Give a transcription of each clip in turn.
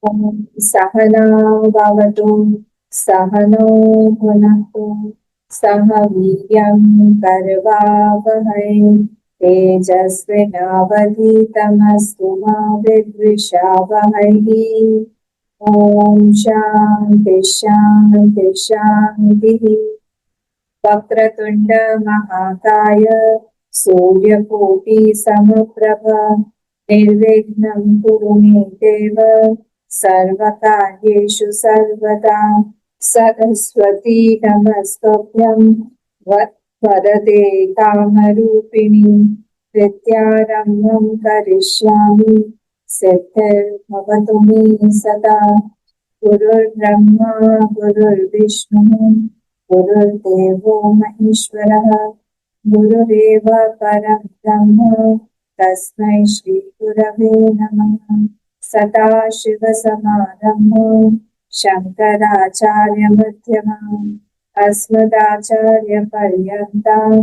ॐ सहना भवतु सहनो भुनक्तु सह वीर्यं करवावहै तेजस्विनावधीतमस्तु मा विद्विषावहै। ॐ शान्ति शान्ति शान्तिः। वक्रतुण्ड महाकाय सूर्यकोटि समप्रभ निर्विघ्नं कुरु मे देव सर्वकार्येषु सर्वदा। सरस्वती नमस्तुभ्यं वरदे कामरूपिणि विद्यारम्भं करिष्यामि सिद्धिर्भवतु मे सदा। गुरुर्ब्रह्मा गुरुर्विष्णुः गुरुर्देवो महेश्वरः गुरुरेव परं ब्रह्म तस्मै श्री गुरवे नमः। सदाशिवसमारम्भं शङ्कराचार्यमध्यमाम् अस्मदाचार्यपर्यन्तां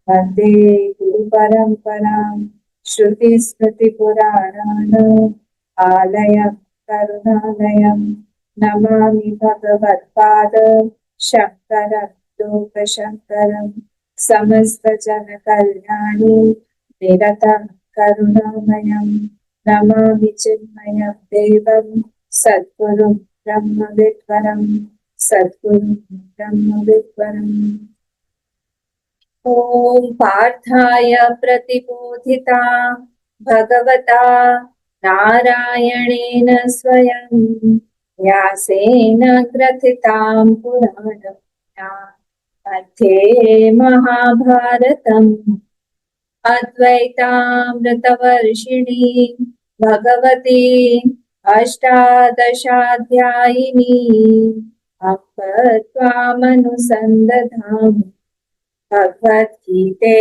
वन्दे गुरुपरम्पराम्। श्रुतिस्मृतिपुराणानाम् आलयं करुणालयं नमामि भगवत्पाद शङ्करं लोकशङ्करं समस्तजनकल्याणी निरतं करुणामयं नमामि चिन्मयं देवं सद्गुरुं ब्रह्मविद्वरं सद्गुरुं ब्रह्मविद्वरम्। ॐ पार्थाय प्रतिबोधिता भगवता नारायणेन स्वयं व्यासेन ग्रथितां पुराणं मध्ये महाभारतम् अद्वैतामृतवर्षिणी भगवती अष्टादशाध्यायिनी अम्ब त्वामनुसन्दधामि भगवद्गीते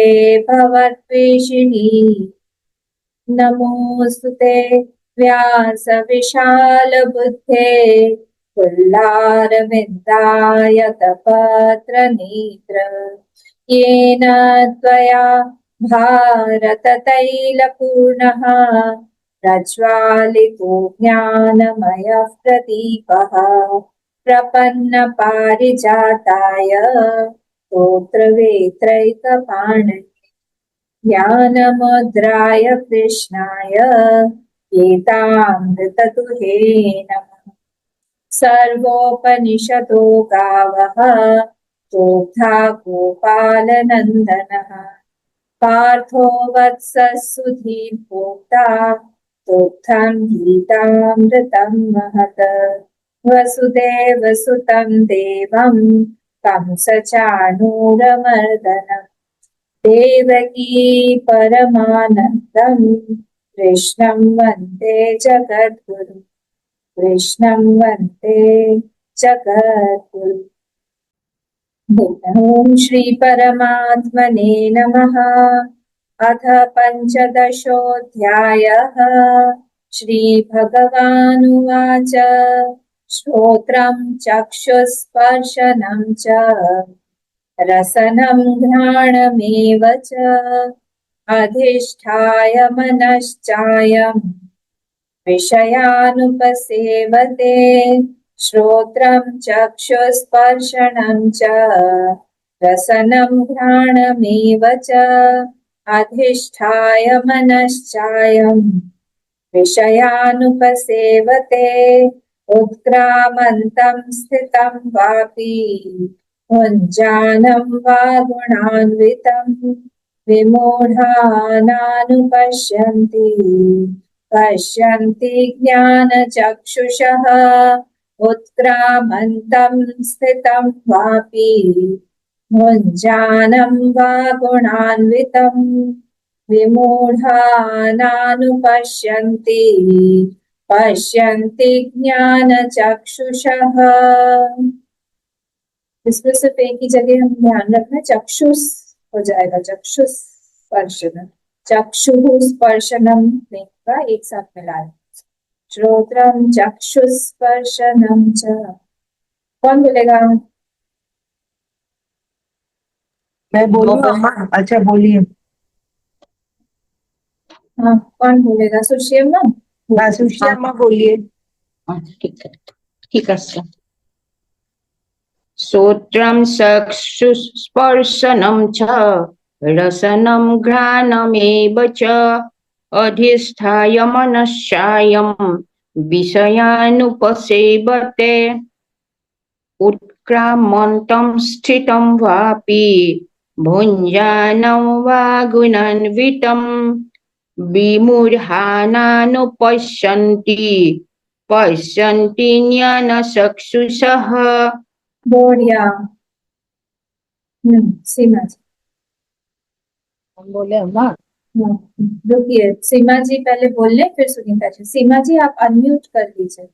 भवद्वेषिणी। नमोऽस्तुते व्यासविशालबुद्धे पुल्लारविन्दायतपत्रनेत्र येन त्वया भारततैलपूर्णः प्रज्वालितो ज्ञानमयः प्रदीपः प्रपन्नपारिजाताय स्तोत्रवेत्रैकपाणये ज्ञानमुद्राय कृष्णाय गीतामृततुहे नमः। सर्वोपनिषदो गावः प्रोक्ता गोपालनन्दनः पार्थो वत्सः सुधीः प्रोक्ता प्रोक्तं गीतामृतं महत्। वसुदेवसुतं देवं कंसचाणूरमर्दनम् देवकी परमानन्दं कृष्णं वन्दे जगद्गुरुं कृष्णं वन्दे जगद्गुरुम्। ॐ श्री परमात्मने नमः। अथ पञ्चदशोऽध्यायः। श्रीभगवानुवाच श्रोत्रं चक्षुस्पर्शनं च रसनं घ्राणमेव च अधिष्ठाय मनश्चायं विषयानुपसेवते। श्रोत्रं चक्षुस्पर्शनं च रसनं घ्राणमेव च अधिष्ठाय मनश्चायं विषयानुपसेवते। उत्क्रामन्तं स्थितं वापि भुञ्जानं वा गुणान्वितं विमूढानानुपश्यन्ति पश्यन्ति ज्ञानचक्षुषः। उत्क्रामन्तं स्थितं वापि भुञ्जानं वा गुणान्वितं विमूढानानुपश्यन्ति पश्यन्ति ज्ञानचक्षुषः। इसमें सिर्फ एक ही जगह हम ध्यान रखना, चक्षुष हो जाएगा, चक्षुष स्पर्शनम, चक्षुः स्पर्शनम नहीं होगा, एक साथ मिलाए। श्रोत्रम चक्षुस्पर्शनम च। कौन बोलेगा? मैं बोलूं अम्मा? अच्छा बोलिए। हाँ, कौन बोलेगा? सुश्री अम्मा? हाँ सुश्री अम्मा बोलिए। ठीक है सर। श्रोत्रं चक्षुस्पर्शनं च रसनं घ्राणमेव च अधिष्ठाय मनश्चायं विषयानुपसेवते उत्क्रामन्तं स्थितं वापि भुञ्जानं वा गुणान्वितं विमूढानानुपश्यन्ति पश्यन्ति ज्ञानचक्षुषः। बढ़िया। सीमा जी। हम बोले अम्मा। रुकिए, सीमा जी पहले बोल ले, फिर सुनीता जी। सीमा जी आप अनम्यूट कर लीजिए।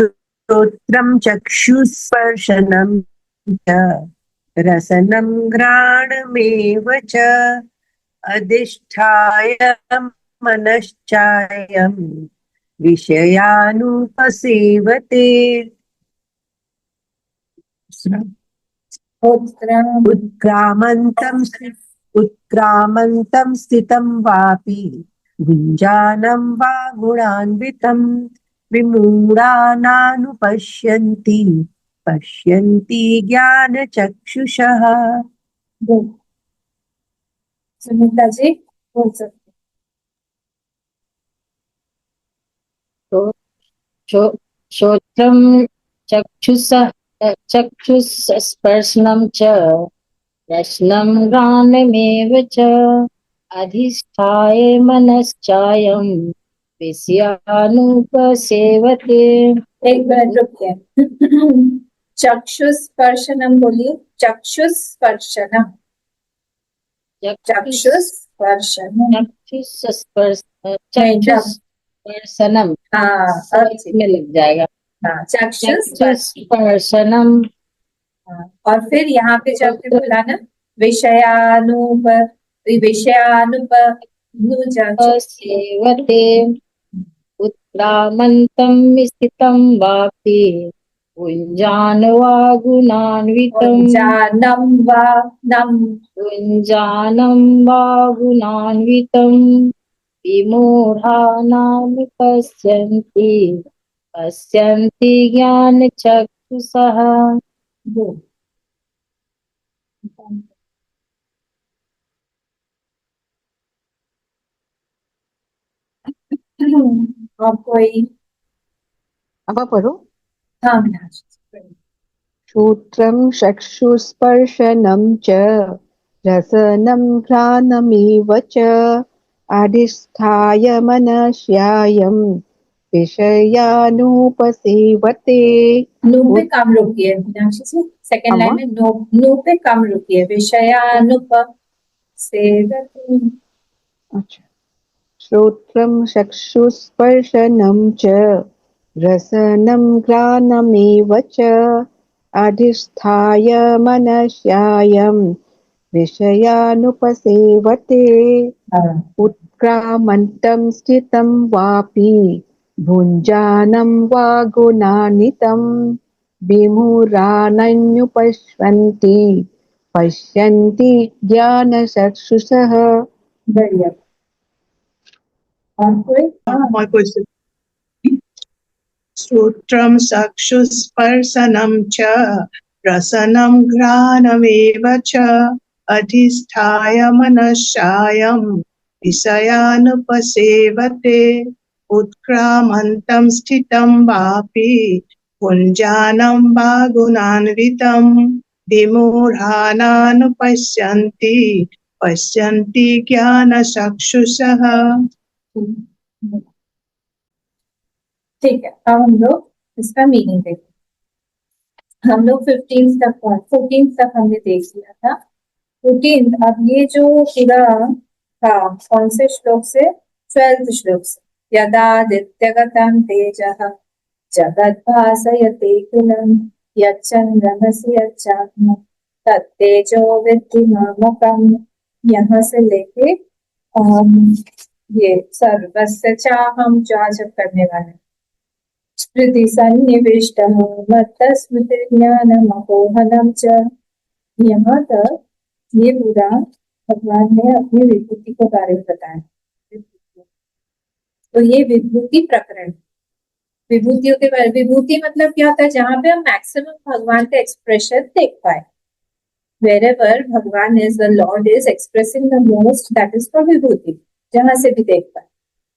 श्रोत्रं चक्षुस्पर्शनं च रसनं घ्राणमेव च अधिष्ठाय मनश्चायं विषयानुपसेवते उत्क्रामन्तं स्थितं वापि भुञ्जानं वा गुणान्वितं विमूढानानुपश्यन्ति पश्यन्ति ज्ञानचक्षुषः। सुनीता जी बोल सकते। श्रोत्रं चक्षुस्पर्शनं च रसनं घ्राणमेव च अधिष्ठाय मनश्चायं विषयानुपसेवते। एक मिनट रुकिए। चक्षुस्पर्शनम बोलिए। चक्षुस्पर्शनम। चक्षुस्पर्शनम। चक्षुस्पर्शनम। हाँ, में लग जाएगा। हाँ, चक्षुस्पर्शनम। और फिर यहाँ पे जब भी बुलाना विषयानुपसेवते उत्क्रामन्तं स्थितं वापि भुञ्जानं वा गुणान्वितं विमूढानानुपश्यन्ति पश्यन्ति ज्ञानचक्षुषः। और कोई? अब पढ़ो। हाँ, श्रोत्रं चक्षुस्पर्शनं च रसनं घ्राणमेव च अधिष्ठाय मनश्चायं विषयानुपसेवते। नो पे काम रुकिए मीनाक्षी जी। सेकंड लाइन में नो पे काम रुकिए। विषयानुपसेवते। अच्छा। श्रोत्रं चक्षुस्पर्शनं च रसनं घ्राणमेव च अधिष्ठाय मनश्चायं विषयानुपसेवते उत्क्रामन्तं स्थितं वापि भुञ्जानं वा गुणान्वितं विमूढानानुपश्यन्ति पश्यन्ति ज्ञानचक्षुषः। बढ़िया। और कोई? श्रोत्रं चक्षुस्पर्शनं च रसनं घ्राणमेव च अधिष्ठाय मनश्चायं विषयानुपसेवते उत्क्रामन्तं स्थितं वापि भुञ्जानं वा गुणान्वितं विमूढानानुपश्यन्ति पश्यन्ति ज्ञानचक्षुषः। ठीक है, अब हम लोग इसका मीनिंग देखते। हम लोग 14 तक हमने देख लिया था। 14 अब ये जो पूरा था कौन से श्लोक से? 12th श्लोक से। यदादित्यगतं तेजः जगद्भासयते किलं यच्चन्द्रमसि यच्चाग्नौ तत्तेजो विद्धि मामकम्। यहाँ से लेके ये सर्वस्य चाहं जब करने वाले स्मृति सन्निविष्टः मत्तस्मृतिर्ज्ञानमपोहनं च। यहाँ तक ये पूरा भगवान ने अपनी विभूति के बारे में बताया। तो ये विभूति प्रकरण। विभूतियों के बारे, विभूति मतलब क्या होता है, जहां पे हम मैक्सिमम भगवान का एक्सप्रेशन देख पाए। wherever Bhagwan is, the lord is expressing the most, that is for vibhuti, जहां से भी देख पाए।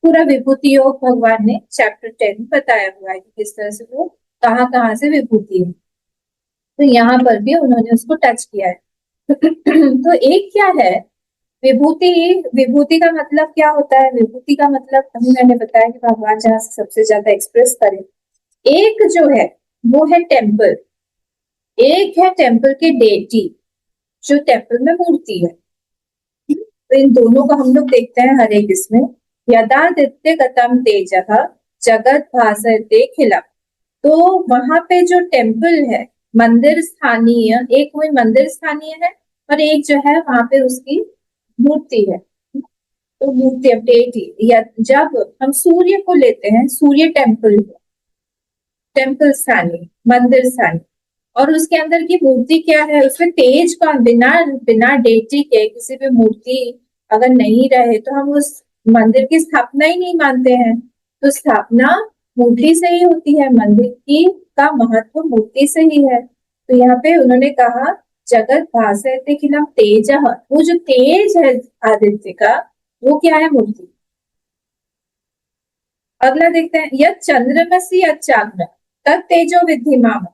पूरा विभूति योग भगवान ने चैप्टर 10 बताया हुआ है कि किस तरह से वो कहाँ से विभूति है, तो यहाँ पर भी उन्होंने उसको टच किया है। तो एक क्या है विभूति, विभूति का मतलब क्या होता है, विभूति का मतलब अभी मैंने बताया कि भगवान जहाँ से सबसे ज्यादा एक्सप्रेस करे। एक जो है वो है टेम्पल, एक है टेम्पल के डेटी, जो टेम्पल में मूर्ति है। तो इन दोनों को हम लोग देखते हैं हर एक इसमें। यदादित्य गतम तेजः जगत भासते खिलम, तो वहां पे जो टेम्पल है मंदिर स्थानीय, एक वो मंदिर स्थानीय है और एक जो है वहां पे उसकी मूर्ति है। तो मूर्ति अपडेट, या जब हम सूर्य को लेते हैं, सूर्य टेम्पल, टेम्पल स्थानीय, मंदिर स्थानीय, और उसके अंदर की मूर्ति क्या है, उसमें तेज का बिना डेटी के किसी भी मूर्ति अगर नहीं रहे तो हम उस मंदिर की स्थापना ही नहीं मानते हैं। तो स्थापना मूर्ति से ही होती है, मंदिर की का महत्व मूर्ति से ही है। तो यहाँ पे उन्होंने कहा जगत भासते खिलम तेज, वो जो तेज है आदित्य का वो क्या है, मूर्ति। अगला देखते हैं, यह चंद्रमसी चाग्न तत् तेजो विद्धिमाम,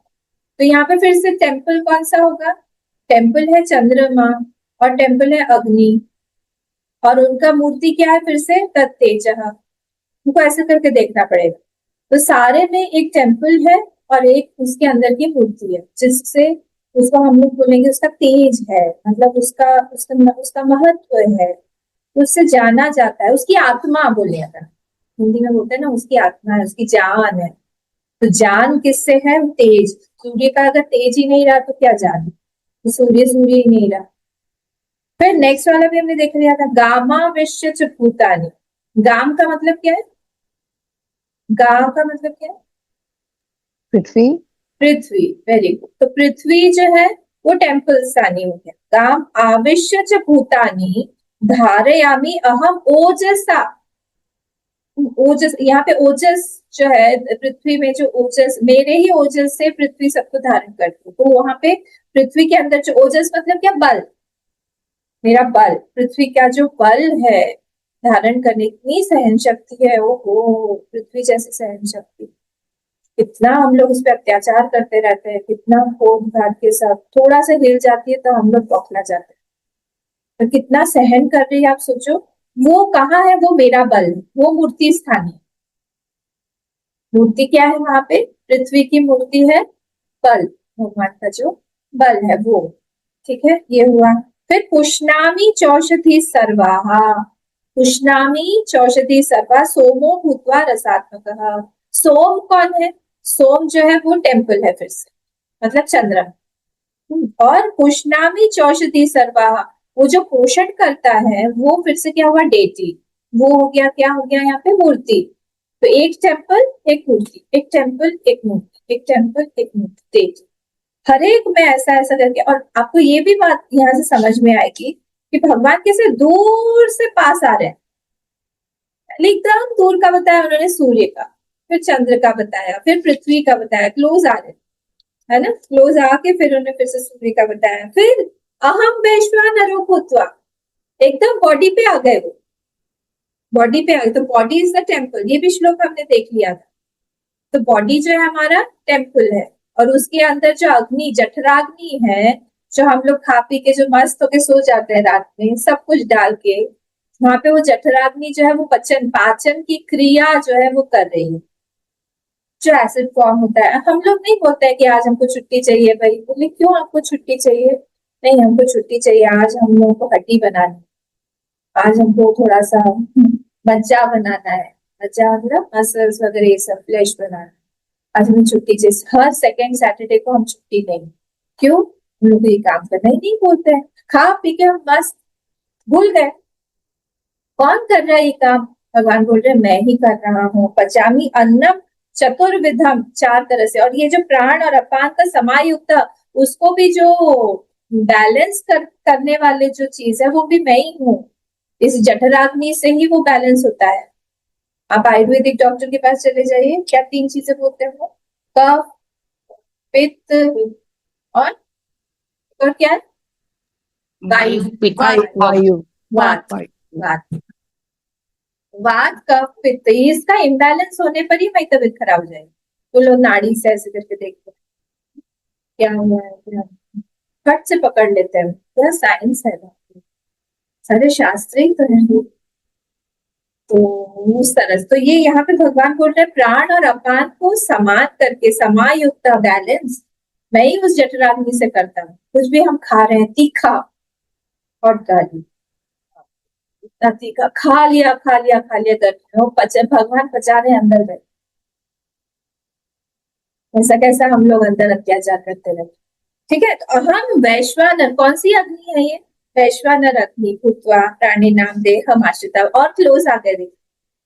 तो यहाँ पे फिर से टेम्पल कौन सा होगा, टेम्पल है चंद्रमा और टेम्पल है अग्नि, और उनका मूर्ति क्या है फिर से तत्तेज, उनको ऐसे करके देखना पड़ेगा। तो सारे में एक टेम्पल है और एक उसके अंदर की मूर्ति है, जिससे उसको हम लोग बोलेंगे उसका तेज है, मतलब उसका महत्व है, उससे जाना जाता है, उसकी आत्मा बोले, अगर हिंदी में बोलते हैं ना उसकी आत्मा है, उसकी जान है। तो जान किससे है, तेज। सूर्य का अगर तेज ही नहीं रहा तो क्या जान, तो सूर्य ही नहीं रहा। फिर नेक्स्ट वाला भी हमने देख लिया था, गामा विश्व च भूतानि, गाम का मतलब क्या है, गाम का मतलब क्या है, पृथ्वी, पृथ्वी, वेरी गुड। तो पृथ्वी जो है वो टेम्पल स्थानी हो गया। गाम आविश्य च भूतानि धारयामि अहम ओजसा, ओजस, यहाँ पे ओजस जो है पृथ्वी में, जो ओजस, मेरे ही ओजस से पृथ्वी सबको धारण करती है। तो वहां पे पृथ्वी के अंदर जो ओजस मतलब क्या, बल, मेरा बल, पृथ्वी का जो बल है धारण करने की सहन शक्ति है, वो पृथ्वी जैसी सहन शक्ति। कितना हम लोग उस पर अत्याचार करते रहते हैं, कितना खोद घाट के साथ, थोड़ा सा हिल जाती है तो हम लोग बौखला जाते हैं, तो कितना सहन कर रही है आप सोचो। वो कहाँ है, वो मेरा बल, वो मूर्ति स्थानीय, मूर्ति क्या है वहां पे, पृथ्वी की मूर्ति है बल, भगवान का जो बल है वो, ठीक है, ये हुआ। फिर पुष्णामी चौषधि सर्वाहा, पुष्णामी चौषधि सर्वा सोमो भूत्वा रसात्मकः, सोम कौन है, सोम जो है वो टेम्पल है फिर से, मतलब चंद्रमा। और पुष्णामी चौषधि सर्वाहा, वो जो पोषण करता है वो फिर से क्या हुआ, डेटी, वो हो गया, क्या हो गया यहाँ पे, मूर्ति। तो एक टेम्पल एक मूर्ति, एक टेम्पल एक मूर्ति, एक टेम्पल एक मूर्ति, डेटी, हर एक में ऐसा ऐसा करके। और आपको ये भी बात यहाँ से समझ में आएगी कि भगवान कैसे दूर से पास आ रहे हैं। एकदम दूर का बताया उन्होंने सूर्य का, फिर चंद्र का बताया, फिर पृथ्वी का बताया, क्लोज आ रहे है ना, क्लोज आके फिर उन्होंने फिर से सूर्य का बताया, फिर अहम वैश्वानरो भूत्वा, एकदम बॉडी पे आ गए, वो बॉडी पे आ गए। तो बॉडी इज द टेम्पल, ये भी श्लोक हमने देख लिया था। तो बॉडी जो है हमारा टेम्पल है, और उसके अंदर जो अग्नि, जठराग्नि है, जो हम लोग खा पी के जो मस्त होके सो जाते हैं रात में सब कुछ डाल के, वहां पे वो जठराग्नि जो है वो पाचन की क्रिया जो है वो कर रही है, जो एसिड फॉर्म होता है। हम लोग नहीं बोलते हैं कि आज हमको छुट्टी चाहिए, भाई बोले क्यों आपको छुट्टी चाहिए, नहीं हमको छुट्टी चाहिए, आज हम लोगों को हड्डी बनानी, आज हमको थोड़ा सा मज्जा बनाना है, मज्जा मतलब मसल्स वगैरह ये सब, फ्लैश बनाना, आज हमें छुट्टी चाहिए। हर सेकेंड सैटरडे को हम छुट्टी नहीं, क्यों, हम लोग ये काम करना ही नहीं बोलते हैं, खा पी के हम मस्त भूल गए। कौन कर रहा है ये काम, भगवान बोल रहे मैं ही कर रहा हूँ। पचामी अन्नम चतुर्विधम, 4 तरह से, और ये जो प्राण और अपान का समायुक्त, उसको भी जो बैलेंस करने वाले जो चीज है वो भी मैं ही हूँ, इस जठराग्नि से ही वो बैलेंस होता है। आप आयुर्वेदिक डॉक्टर के पास चले जाइए, क्या 3 चीजें बोलते हैं वो? कफ, पित्त और क्या है? वायु, वात, वायु वात, वात, वात, कफ, पित्त, इसका इम्बैलेंस होने पर ही मेरी तबीयत खराब हो जाएगी। वो लोग नाड़ी से ऐसे करके देखते हैं क्या हुआ है, क्या फट से पकड़ लेते हैं। यह साइंस है, सारे शास्त्र ही तो है। तो उस तरह से तो ये यहाँ पे भगवान बोल रहे हैं प्राण और अपान को समान करके, समायुक्त बैलेंस मैं ही उस जठराग्नि से करता हूँ। कुछ भी हम खा रहे हैं तीखा और गाली, इतना तीखा खा लिया दर्द वो पचे, भगवान पचा रहे हैं अंदर गए। ऐसा कैसा हम लोग अंदर अत्याचार करते रहे। ठीक है, तो हम वैश्वानर, कौन सी अग्नि है ये? वैश्वानर अग्नि भूत्वा प्राणी नाम देहम आश्रिता, और क्लोज आ गए,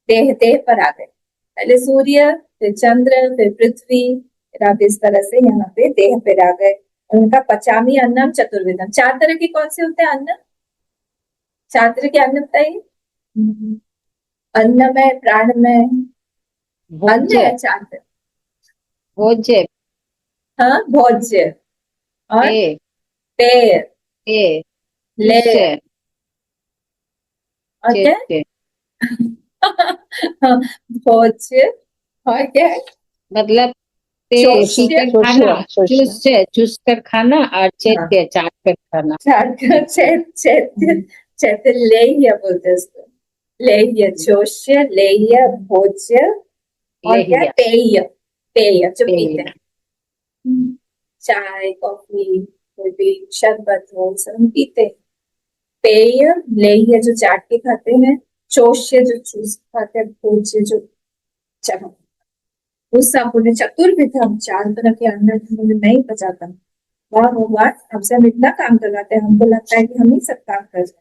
देह देह पर आ गए। पहले सूर्य, फिर चंद्र, फिर पृथ्वी, फिर आप इस तरह से यहाँ पे देह पे आ गए। और उनका पचामी अन्नम चतुर्विधम, 4 तरह के कौन से होते हैं अन्न? 4 तरह के अन्न बताइए। अन्न में, प्राण में, अन्न भोज्य, है 4 तरह। भोज्य, हाँ, भोज्य और पेय, पेय, पेय, ले तुष्य, और क्या? चेत्य। हाँ, भोज्य और क्या है? मतलब चोष्य, पीकर खाना, चूस कर खाना, और हाँ, चेत्य चाट कर खाना। चैत्य, चैत्य लेह्य बोलते हैं उसको। लेह्य, चोष्य, लेह्य, भोज्य और क्या? लेहिया, पेय, पेय जो पीते पेय, हैं, चाय, कॉफी, कोई भी शरबत हो, सब हम पीते हैं। पेय, लेह्य जो चाट के खाते हैं, चोष्य जो चूस के खाते हैं, भोज्य जो चाह, उस सब उन्हें चतुर्विधम 4 तरह के अन्न मुझे नहीं पचाता। वाह भगवान, हमसे हम इतना काम करवाते हैं, हमको लगता है कि हम ही सब काम कर रहे हैं।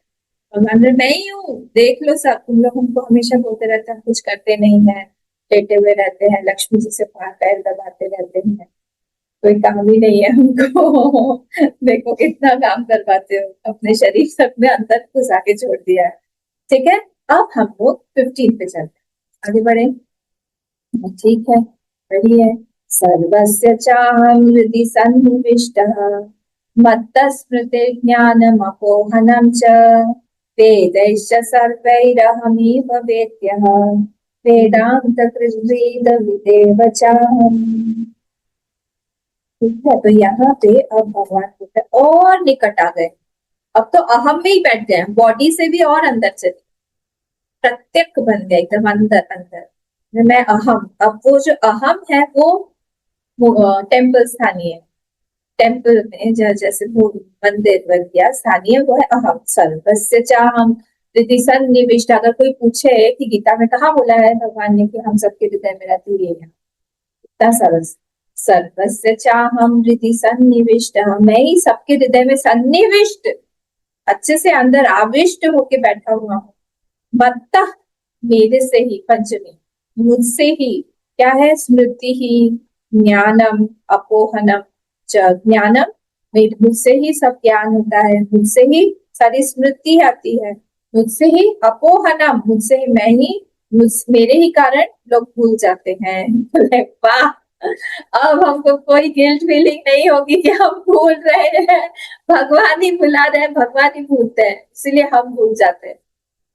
भगवान मैं ही हूँ, देख लो सब, तुम लोग हमको हमेशा बोलते रहते हैं कुछ करते नहीं है, लेटे हुए रहते हैं, लक्ष्मी जी से पैर दबाते रहते हैं, कोई काम ही नहीं है हमको। देखो कितना काम करवाते हो, अपने शरीर सब में अंदर घुसा के छोड़ दिया है। ठीक है, अब हम लोग 15 पे चलते हैं, आगे बढ़े। ठीक है, बढ़िया है। सर्वस्य चाहं हृदि सन्निविष्टः मत्तस्मृतिर्ज्ञानमपोहनं च वेदैश्च सर्वैरहमेव वेद्यः वेदान्तकृद्वेदविदेव चाहम्। ठीक है, तो यहाँ पे अब भगवान बोलते हैं और निकट आ गए। अब तो अहम में ही बैठ गए, बॉडी से भी और अंदर चले, प्रत्यक बन गए एकदम अंदर अंदर। मैं अहम, अब वो जो अहम है वो टेम्पल स्थानीय, टेम्पल में जैसे वो मंदिर बन गया स्थानीय, वो है अहम। सर्वस्य चाहम हृदि सन्निविष्ट, अगर कोई पूछे कि गीता में कहाँ बोला है भगवान ने कि हम सबके हृदय में रहती है, इतना सरल। सर्वस्य चाहम हृदि सन्निविष्ट, मैं ही सबके हृदय में सन्निविष्ट, अच्छे से अंदर आविष्ट होके बैठा हुआ हूँ। मत्तः, मेरे से ही, पंचमी, मुझसे ही क्या है? स्मृति ही, ज्ञानम, अपोहनम च, ज्ञानम, मुझसे ही सब ज्ञान होता है, मुझसे ही सारी स्मृति आती है, मुझसे ही अपोहनम, मुझसे ही मैं ही, मेरे ही कारण लोग भूल जाते हैं। वाह, अब हमको कोई गिल्ट फीलिंग नहीं होगी कि हम भूल रहे हैं, भगवान ही भुला रहे हैं, भगवान ही भूलते हैं, इसलिए हम भूल जाते हैं।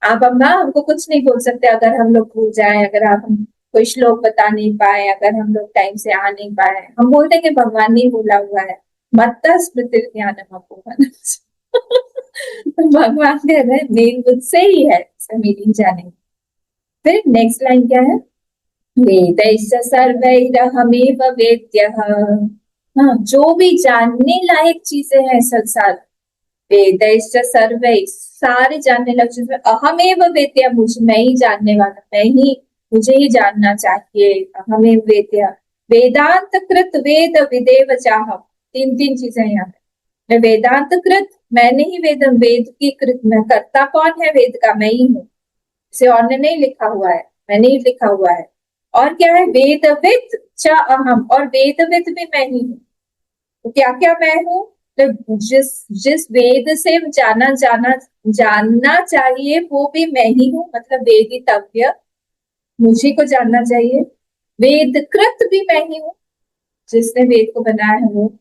आप अम्मा हमको कुछ नहीं बोल सकते अगर हम लोग भूल जाए, अगर आप हम कोई श्लोक बता नहीं पाए, अगर हम लोग टाइम से आ नहीं पाए, हम बोलते कि भगवान नहीं भूला हुआ है। मत्तः स्मृति ज्ञानम अपोहनम। भगवान कह रहे हैं मेन मुझसे ही है, इसका मीनिंग जाने। फिर नेक्स्ट लाइन क्या है? वेदैश्च सर्वैरहमेव वेद्यः, हाँ, जो भी जानने लायक चीजें हैं संसार, वेदैश्च सर्वै, सारे जानने लायक चीजें, अहमेव वेद्य, मैं ही जानने वाला, मुझे ही जानना चाहिए। अहमेव वेद्य, वेदांत कृत वेद विदेव चाहम, 3 चीजें यहाँ पे। मैं वेदांत कृत, मैंने ही वेद की कृत, मैं कर्ता कौन है वेद का? मैं ही हूँ, किसी और ने नहीं लिखा हुआ है, मैंने ही लिखा हुआ है। और क्या है? वेदविद च अहम, और वेदविद भी मैं ही हूँ। तो क्या क्या मैं हूँ? तो जिस वेद से जानना चाहिए वो भी मैं ही हूँ, मतलब वेदितव्य, मुझे को जानना चाहिए। वेदकृत भी मैं ही हूँ, जिसने वेद को बनाया है वो।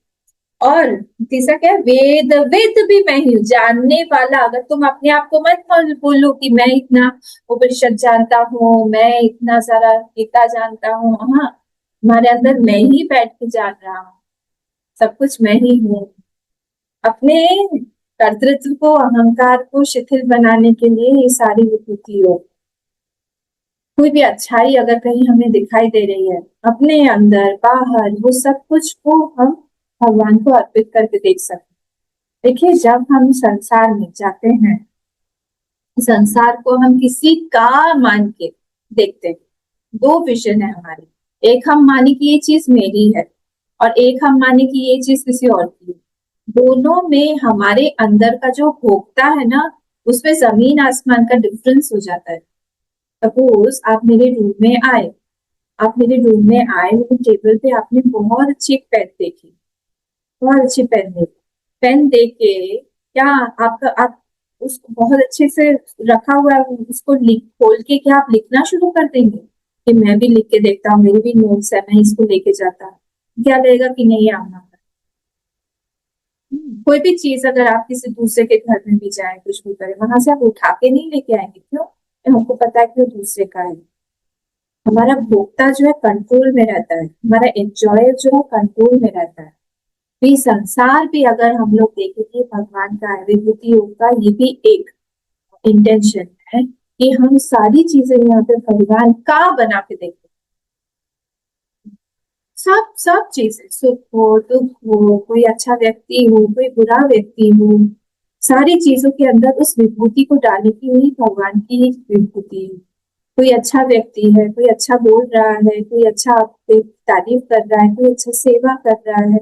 और तीसरा क्या है, वेदविद भी मैं ही हूँ, जानने वाला। अगर तुम अपने आप को मत बोलो कि मैं इतना उपनिषद जानता हूँ, मैं इतना सारा गीता जानता हूँ, हाँ, हमारे अंदर मैं ही बैठ के जान रहा हूँ, सब कुछ मैं ही हूँ। अपने कर्तृत्व को, अहंकार को शिथिल बनाने के लिए ये सारी विभूति हो। कोई भी अच्छाई अगर कहीं हमें दिखाई दे रही है, अपने अंदर बाहर, वो सब कुछ को हम भगवान को अर्पित करके देख सकते हैं। देखिए, जब हम संसार में जाते हैं, संसार को हम किसी का मान के देखते हैं। दो विजन है हमारी, एक हम माने कि ये चीज मेरी है, और एक हम माने कि ये चीज किसी और की है। दोनों में हमारे अंदर का जो भोगता है ना, उसमें जमीन आसमान का डिफरेंस हो जाता है। सपोज आप मेरे रूम में आए, आप मेरे रूम में आए, मेरे टेबल पे आपने बहुत अच्छी एक पेन देखी, बहुत अच्छी पेन देखी। पेन देख के क्या आपका, आप उसको बहुत अच्छे से रखा हुआ है, उसको लिख खोल के क्या आप लिखना शुरू कर देंगे कि मैं भी लिख के देखता हूँ, मेरी भी नोट्स है, मैं इसको लेके जाता हूँ? क्या लगेगा कि नहीं आना। कोई भी चीज अगर आप किसी दूसरे के घर में भी जाए, कुछ भी करें, वहां से आप उठा के नहीं लेके आएंगे। क्यों? हमको पता है कि वो दूसरे का है। हमारा भोक्ता जो है कंट्रोल में रहता है, हमारा एंजॉय जो है कंट्रोल में रहता है। तो ये संसार भी अगर हम लोग देखेंगे भगवान का है, विभूति योग का ये भी एक इंटेंशन है कि हम सारी चीजें यहाँ पे भगवान का बना के देखें। सब सब चीजें, सुख हो, दुख हो, कोई अच्छा व्यक्ति हो, कोई बुरा व्यक्ति हो, सारी चीजों के अंदर उस विभूति को डालने की ही भगवान की ही विभूति है। कोई अच्छा व्यक्ति है, कोई अच्छा बोल रहा है, कोई अच्छा आपकी तारीफ कर रहा है, कोई अच्छा सेवा कर रहा है,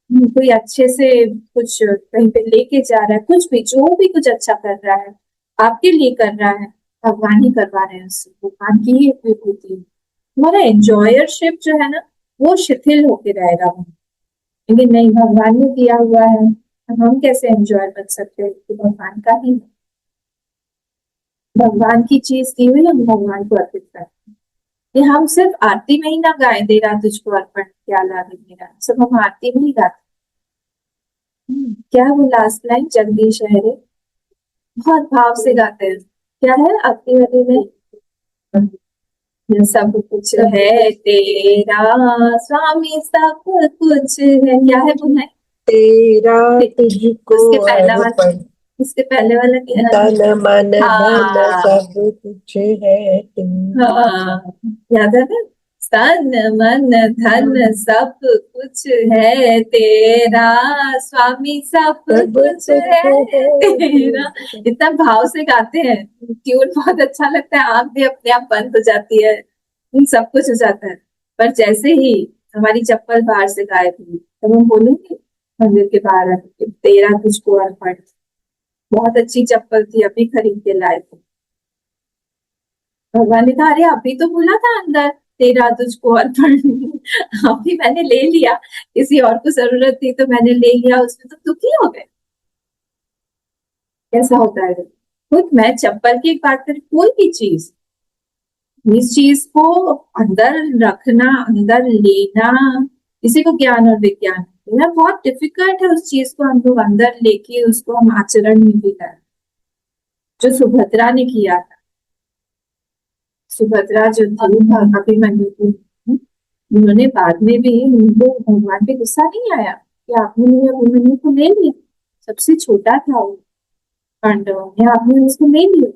कोई अच्छे से कुछ कहीं पे लेके जा रहा है, कुछ भी, जो भी कुछ अच्छा कर रहा है, आपके लिए कर रहा है, भगवान ही करवा रहे हैं उससे, भगवान की ही विभूति है। हमारा एंजॉयरशिप जो है ना, वो शिथिल होके रहेगा वहाँ। लेकिन नहीं, भगवान ने दिया हुआ है, हम कैसे एंजॉय कर सकते हैं? तो भगवान का ही है। भगवान की चीज दी हुई हम भगवान को अर्पित करते हैं। ये हम सिर्फ आरती में ही ना गाए, दे रहा तुझको अर्पण क्या लागे मेरा, सब हम आरती में ही गाते। क्या है वो लास्ट लाइन, जगदीश हरे, बहुत भाव से गाते हैं। क्या है आरती वाली में, ये सब कुछ है तेरा स्वामी, सब कुछ है। क्या है वो है, तेरा तुझको उसके पहला वाला, अर्पण, उसके पहले वाला क्या है? तन मन धन हाँ सब कुछ है तेरा। हाँ, याद है ना, तन मन धन सब कुछ है तेरा, स्वामी सब सब कुछ कुछ है है तेरा। तेरा। इतना भाव से गाते हैं, ट्यून बहुत अच्छा लगता है, आंख भी अपने आप बंद हो जाती है, सब कुछ हो जाता है। पर जैसे ही हमारी चप्पल बाहर से गायब हुई, तब हम बोलेंगे मंदिर के बाहर आके, तेरा तुझको अर्पण, बहुत अच्छी चप्पल थी, अभी खरीद के लाए थे। भगवान ने कहा, अरे अभी तो बोला था अंदर तेरा तुझको अर्पण अभी मैंने ले लिया, किसी और को जरूरत थी तो मैंने ले लिया, उसमें तो दुखी हो गए। कैसा होता है? खुद मैं चप्पल की एक बात करें, कोई भी चीज, इस चीज को अंदर रखना, अंदर लेना, इसी को ज्ञान और विज्ञान है। बहुत डिफिकल्ट है उस चीज को हम लोग अंदर लेके उसको हम आचरण में भी करें, जो सुभद्रा ने किया था। सुभद्रा जो थी अभिमन्यु की, उन्होंने बाद में भी, उनको भगवान पे गुस्सा नहीं आया कि आपने अभिमन्यु को ले लिया, सबसे छोटा था वो पांडवों में, आपने उसको ले लिया।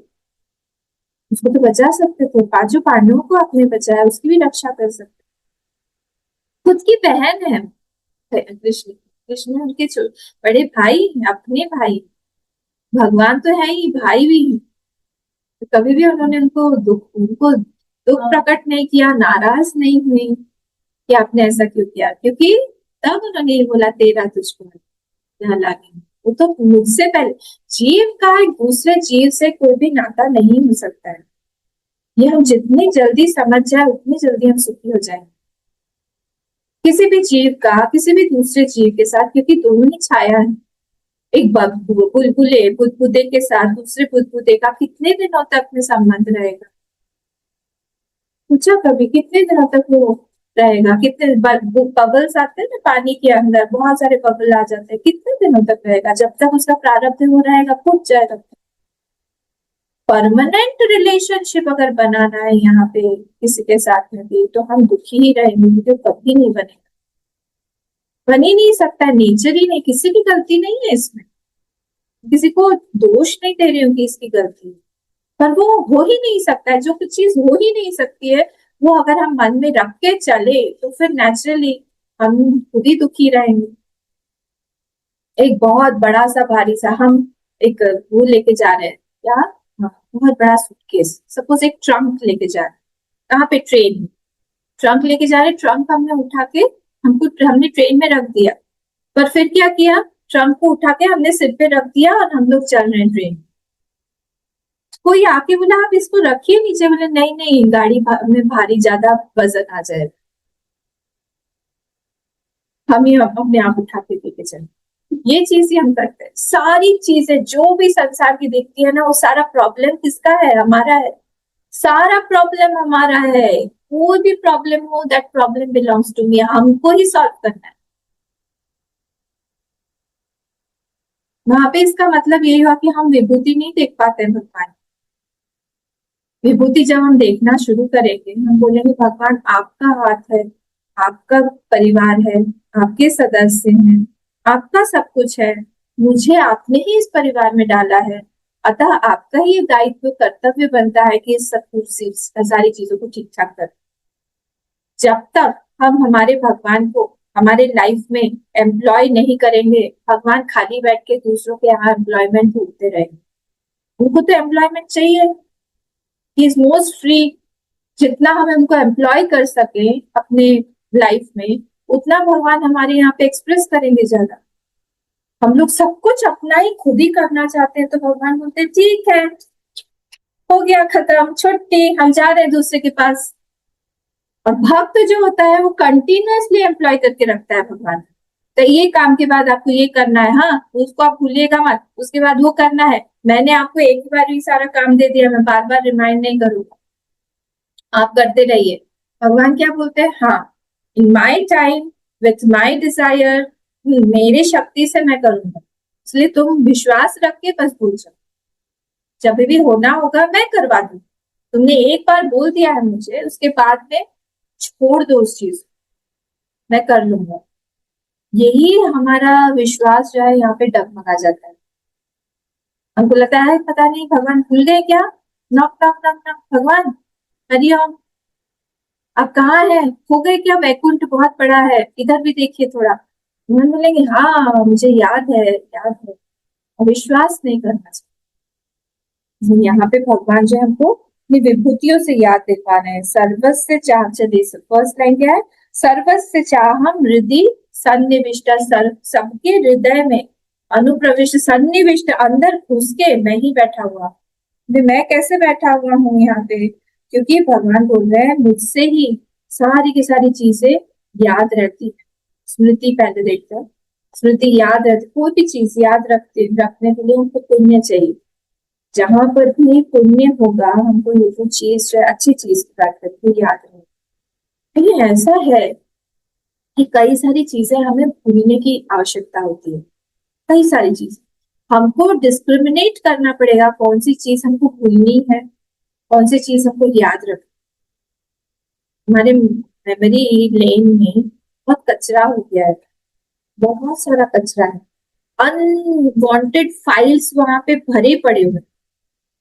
उसको तो बचा सकते थे, पांचों पांडवों को आपने बचाया, उसकी भी रक्षा कर सकते। खुद की बहन है कृष्ण, कृष्ण उनके बड़े भाई हैं, अपने भाई, भगवान तो है ही, भाई भी है। तो कभी भी उन्होंने उनको दुख प्रकट नहीं किया, नाराज नहीं हुई कि आपने ऐसा क्यों किया, क्योंकि तब उन्होंने ये बोला, तेरा तुझको यहाँ लागे। वो तो मुझसे पहले, जीव का एक दूसरे जीव से कोई भी नाता नहीं हो सकता है। ये हम जितनी जल्दी समझ जाए, उतनी जल्दी हम सुखी हो जाएंगे किसी भी जीव का, किसी भी दूसरे जीव के साथ, क्योंकि दोनों ही छाया है। एक बुलबुले के साथ दूसरे बुलबुले का कितने दिनों तक में संबंध रहेगा? पूछा कभी कितने दिनों तक वो रहेगा? कितने बबल्स आते हैं ना पानी के अंदर, बहुत सारे बबल आ जाते हैं, कितने दिनों तक रहेगा? जब तक उसका प्रारब्ध वो रहेगा फूट जाएगा। परमानेंट रिलेशनशिप अगर बनाना है यहाँ पे किसी के साथ में भी, तो हम दुखी ही रहेंगे, जो कभी नहीं बनेगा, बन ही नहीं सकता, नेचर ही नहीं, किसी की गलती नहीं है इसमें, किसी को दोष नहीं दे रही हूँ कि इसकी गलती है, पर वो हो ही नहीं सकता है। जो कुछ चीज हो ही नहीं सकती है, वो अगर हम मन में रख के चले तो फिर नेचुरली हम खुद ही दुखी रहेंगे। एक बहुत बड़ा सा भारी सा हम एक वो लेके जा रहे हैं, क्या, हाँ, बहुत बड़ा सूटकेस, सपोज एक ट्रंक लेके जा रहे हैं, कहाँ पे, ट्रेन में ट्रंक लेके जा रहे हैं, ट्रंक हमने उठा के हमने ट्रेन में रख दिया, पर फिर क्या किया, ट्रंक को उठा के हमने सिर पे रख दिया और हम लोग चल रहे हैं ट्रेन। कोई आके बोला आप इसको रखिए नीचे, बोले नहीं नहीं गाड़ी में भारी ज्यादा वजन आ जाएगा, हम ही अपने आप उठा के लेके चले। ये चीज ही हम करते हैं। सारी चीजें जो भी संसार की दिखती है ना, वो सारा प्रॉब्लम किसका है? हमारा है। सारा प्रॉब्लम हमारा है। कोई भी प्रॉब्लम हो, that problem belongs to me, हमको ही सॉल्व करना है। वहां पे इसका मतलब यही हुआ कि हम विभूति नहीं देख पाते हैं भगवान। विभूति जब हम देखना शुरू करेंगे, हम बोलेंगे भगवान आपका हाथ है, आपका परिवार है, आपके सदस्य हैं, आपका सब कुछ है, मुझे आपने ही इस परिवार में डाला है, अतः आपका ही दायित्व कर्तव्य बनता है कि इस सब कुछ सारी चीजों को ठीक ठाक कर। जब तक हम हमारे भगवान को हमारे लाइफ में एम्प्लॉय नहीं करेंगे, भगवान खाली बैठ के दूसरों के यहाँ एम्प्लॉयमेंट ढूंढते रहेंगे। उनको तो एम्प्लॉयमेंट चाहिए, ही इज मोस्ट फ्री। जितना हम उनको एम्प्लॉय कर सके अपने लाइफ में, उतना भगवान हमारे यहाँ पे एक्सप्रेस करेंगे ज्यादा। हम लोग सब कुछ अपना ही खुद ही करना चाहते हैं, तो भगवान बोलते हैं ठीक है, हो गया खत्म, छुट्टी, हम जा रहे हैं दूसरे के पास। और भक्त जो होता है वो कंटिन्यूअसली एम्प्लॉय करके रखता है भगवान। तो ये काम के बाद आपको ये करना है, हाँ उसको आप भूलिएगा मत, उसके बाद वो करना है। मैंने आपको एक बार ही सारा काम दे दिया, मैं बार बार रिमाइंड नहीं करूंगा, आप करते रहिए। भगवान क्या बोलते हैं, हाँ in my time with my desire, मेरे शक्ति से मैं करूंगा, इसलिए तुम विश्वास रख के बस भूल जाओ, जब भी होना होगा मैं करवा दूं। तुमने एक बार बोल दिया है मुझे, उसके बाद में छोड़ दो उस चीज, मैं कर लूंगा। यही हमारा विश्वास जो है यहाँ पे डगमगा जाता है। हमको लगता है पता नहीं भगवान भूल गए क्या, नॉक नॉक नॉक नॉक, भगवान हरिओम आप कहाँ है, हो गए क्या, वैकुंठ बहुत बड़ा है, इधर भी देखिए थोड़ा। भगवान बोलेंगे हाँ मुझे याद है, याद है। विश्वास नहीं करना चाहिए। यहाँ पे भगवान जो है हमको अपनी विभूतियों से याद दिलवा रहे हैं। सर्वस्य चाह चले, फर्स्ट लाइन क्या है, सर्वस्य चाहम हृदय सन्निविष्ट, सबके हृदय में अनुप्रविष्ट, सन्निविष्ट अंदर घुस के मैं ही बैठा हुआ। मैं कैसे बैठा हुआ हूँ यहाँ पे, क्योंकि भगवान बोल रहे हैं मुझसे ही सारी की सारी चीजें याद रहती है। स्मृति पहले देखते हैं, स्मृति याद रहती, कोई भी चीज याद रखने के लिए उनको पुण्य चाहिए। जहां पर भी पुण्य होगा, हमको ये जो चीज अच्छी चीज की बात करके याद रहे। ये ऐसा है कि कई सारी चीजें हमें भूलने की आवश्यकता होती है, कई सारी चीजें हमको डिस्क्रिमिनेट करना पड़ेगा, कौन सी चीज हमको भूलनी है, कौन सी चीज हमको याद रखनी। हमारे मेमोरी लेन में बहुत कचरा हो गया है, बहुत सारा कचरा है, अनवांटेड फाइल्स वहां पे भरे पड़े हुए,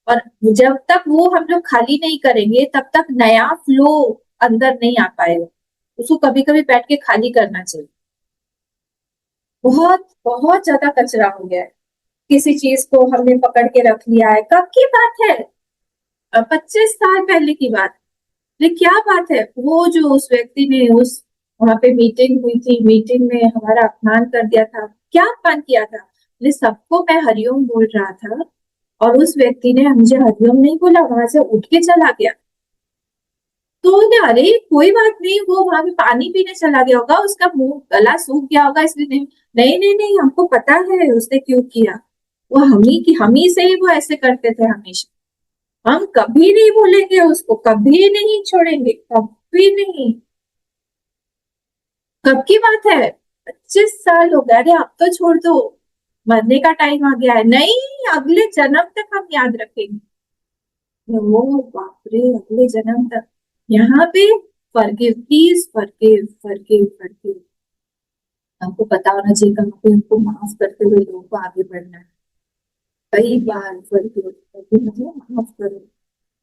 और जब तक वो हम लोग खाली नहीं करेंगे तब तक नया फ्लो अंदर नहीं आ पाएगा। उसको कभी कभी बैठ के खाली करना चाहिए। बहुत बहुत ज्यादा कचरा हो गया है, किसी चीज को हमने पकड़ के रख लिया है। कब की बात है, 25 साल पहले की बात। लेकिन क्या बात है, वो जो उस व्यक्ति ने उस वहां पे मीटिंग हुई थी, मीटिंग में हमारा अपमान कर दिया था। क्या अपमान किया था, सबको मैं हरिओम बोल रहा था और उस व्यक्ति ने मुझे हरिओम नहीं बोला, वहां से उठ के चला गया। तो अरे कोई बात नहीं, वो वहां पे पानी पीने चला गया होगा, उसका मुंह गला सूख गया होगा इसलिए नहीं। नहीं नहीं नहीं, हमको पता है उसने क्यों किया, वो हम ही से ही वो ऐसे करते थे हमेशा। हम कभी नहीं भूलेंगे उसको, कभी नहीं छोड़ेंगे, कभी नहीं। कब की बात है? 25 साल हो गए। अरे अब तो छोड़ दो, मरने का टाइम आ गया है। नहीं, अगले जन्म तक हम याद रखेंगे। ओ बाप रे, अगले जन्म तक। यहाँ पे forgive, please forgive, forgive, forgive. हमको पता होना चाहिए कहाँ पे हमको माफ करते हुए लोगों को आगे बढ़ना है। कई बार फॉरगिव, मतलब माफ करो,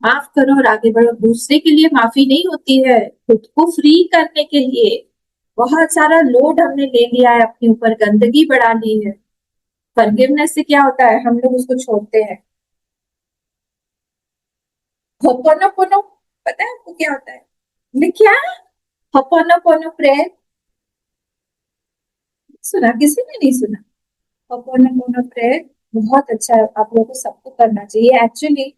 माफ करो और आगे बढ़ो। दूसरे के लिए माफी नहीं होती है, खुद को फ्री करने के लिए। बहुत सारा लोड हमने ले लिया है अपने ऊपर, गंदगी बढ़ा ली है। फॉरगिवनेस से क्या होता है, हम लोग उसको छोड़ते हैं। होपोनोपोनो, पता है आपको क्या होता है? क्या? होपोनोपोनो प्रेयर सुना? किसी ने नहीं सुना? होपोनोपोनो प्रेयर बहुत अच्छा है, आप लोगों को सबको करना चाहिए। एक्चुअली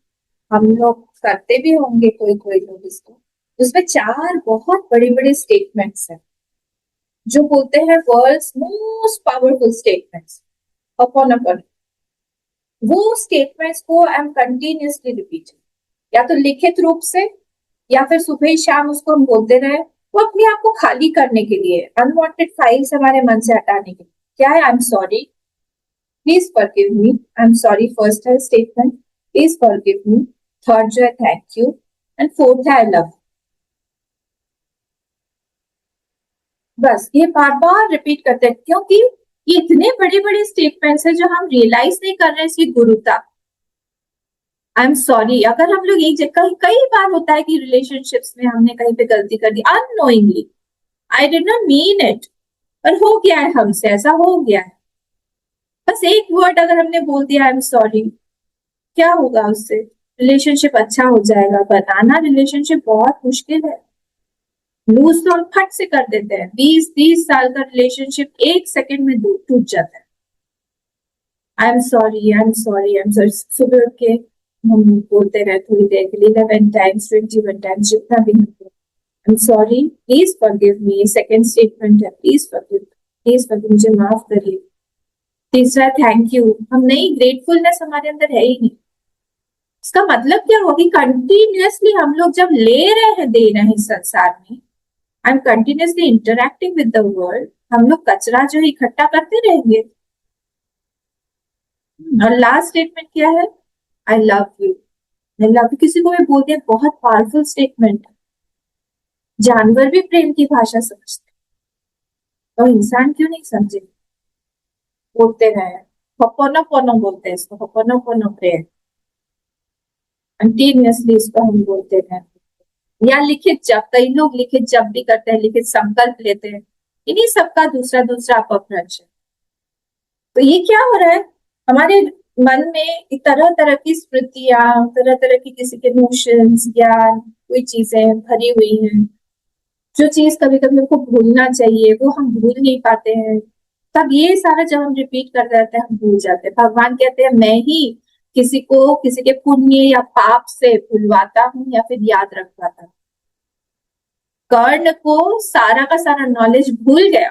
हम लोग करते भी होंगे, कोई कोई लोग इसको। उसमें 4 बहुत बड़े बड़े स्टेटमेंट्स हैं जो बोलते हैं world's most powerful statements. Ho'oponopono, वो स्टेटमेंट्स को आई एम कंटिन्यूअसली रिपीटिंग, या तो लिखित रूप से या फिर सुबह शाम उसको हम बोलते रहे। वो अपने आप को खाली करने के लिए, अनवांटेड फाइल्स हमारे मन से हटाने के लिए। क्या है? I am sorry, please forgive me. I am sorry first है statement, please forgive me. Third जो है थैंक यू, एंड फोर्थ है आई लव। बस ये बार बार रिपीट करते हैं, क्योंकि ये इतने बड़े बड़े स्टेटमेंट्स हैं जो हम रियलाइज नहीं कर रहे हैं इसकी गुरुता। आई एम सॉरी, अगर हम लोग एक जगह, कई बार होता है कि रिलेशनशिप्स में हमने कहीं पे गलती कर दी unknowingly, I did not mean it, पर हो गया है हमसे, ऐसा हो गया है। बस एक वर्ड अगर हमने बोल दिया आई एम सॉरी, क्या होगा उससे? रिलेशनशिप अच्छा हो जाएगा। बनाना रिलेशनशिप बहुत मुश्किल है। लूज तो हम फट से कर देते हैं, 20-30 साल का रिलेशनशिप 1 सेकंड में टूट जाता है। I am sorry, I am sorry, I am sorry, सुबह उठ के हम बोलते रहे थोड़ी देर के लिए 11 टाइम्स, 21 टाइम्स, जितना भी हम। आई am sorry, please forgive me. Second statement है प्लीज फॉरगिव, प्लीज फॉरगिव, मुझे माफ करिए। तीसरा थैंक यू। हम नहीं, ग्रेटफुलनेस हमारे अंदर है ही नहीं। इसका मतलब क्या होगी? कंटिन्यूअसली हम लोग जब ले रहे हैं, दे रहे हैं इस संसार में, I am continuously interacting with the world, हम लोग कचरा जो है इकट्ठा करते रहेंगे। और लास्ट स्टेटमेंट क्या है? I love you. I love you किसी को भी बोल दिया, बहुत पावरफुल स्टेटमेंट है। जानवर भी प्रेम की भाषा समझते हैं, तो इंसान क्यों नहीं समझे? बोलते रहे। होपोनोपोनो बोलते हैं इसको, होपोनोपोनो प्रेयर। कंटिन्यूअसली इसको हम बोलते रहे। या लिखित जप, कई लोग लिखित जप भी करते हैं, लिखित संकल्प लेते हैं। इन्हीं सबका दूसरा दूसरा अपभ्रंश है। तो ये क्या हो रहा है? हमारे मन में तरह तरह की स्मृतियां, तरह तरह की किसी के इमोशंस, ज्ञान, कोई चीजें भरी हुई हैं। जो चीज कभी कभी हमको भूलना चाहिए वो हम भूल नहीं पाते हैं। तब ये सारा जब हम रिपीट करते रहते हैं हम भूल जाते हैं। भगवान कहते हैं मैं ही किसी को किसी के पुण्य या पाप से भूलवाता हूँ या फिर याद रखवाता हूँ। कर्ण को सारा का सारा नॉलेज भूल गया,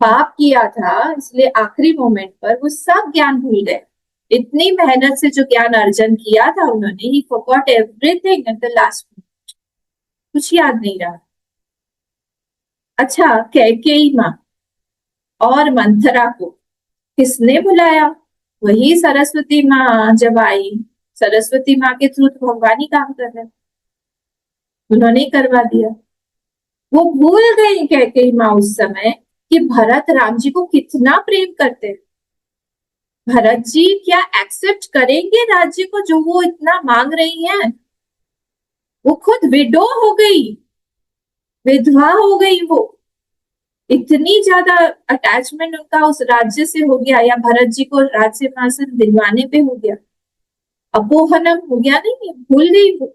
पाप किया था, इसलिए आखिरी मोमेंट पर वो सब ज्ञान भूल गए। इतनी मेहनत से जो ज्ञान अर्जन किया था उन्होंने, ही forgot everything at the last moment. कुछ याद नहीं रहा। अच्छा, कैकेयी माँ और मंथरा को किसने बुलाया? वही सरस्वती माँ जब आई। सरस्वती माँ के थ्रू तो भगवान ही काम कर रहे, उन्होंने ही करवा दिया। वो भूल गई कैकेयी माँ उस समय कि भरत राम जी को कितना प्रेम करते हैं। भरत जी क्या एक्सेप्ट करेंगे राज्य को जो वो इतना मांग रही हैं? वो खुद विडो हो गई, विधवा हो गई। वो इतनी ज्यादा अटैचमेंट उनका उस राज्य से हो गया, या भरत जी को राज सिंहासन दिलवाने पे हो गया, अपोहनम हो गया। नहीं, भूल गई वो,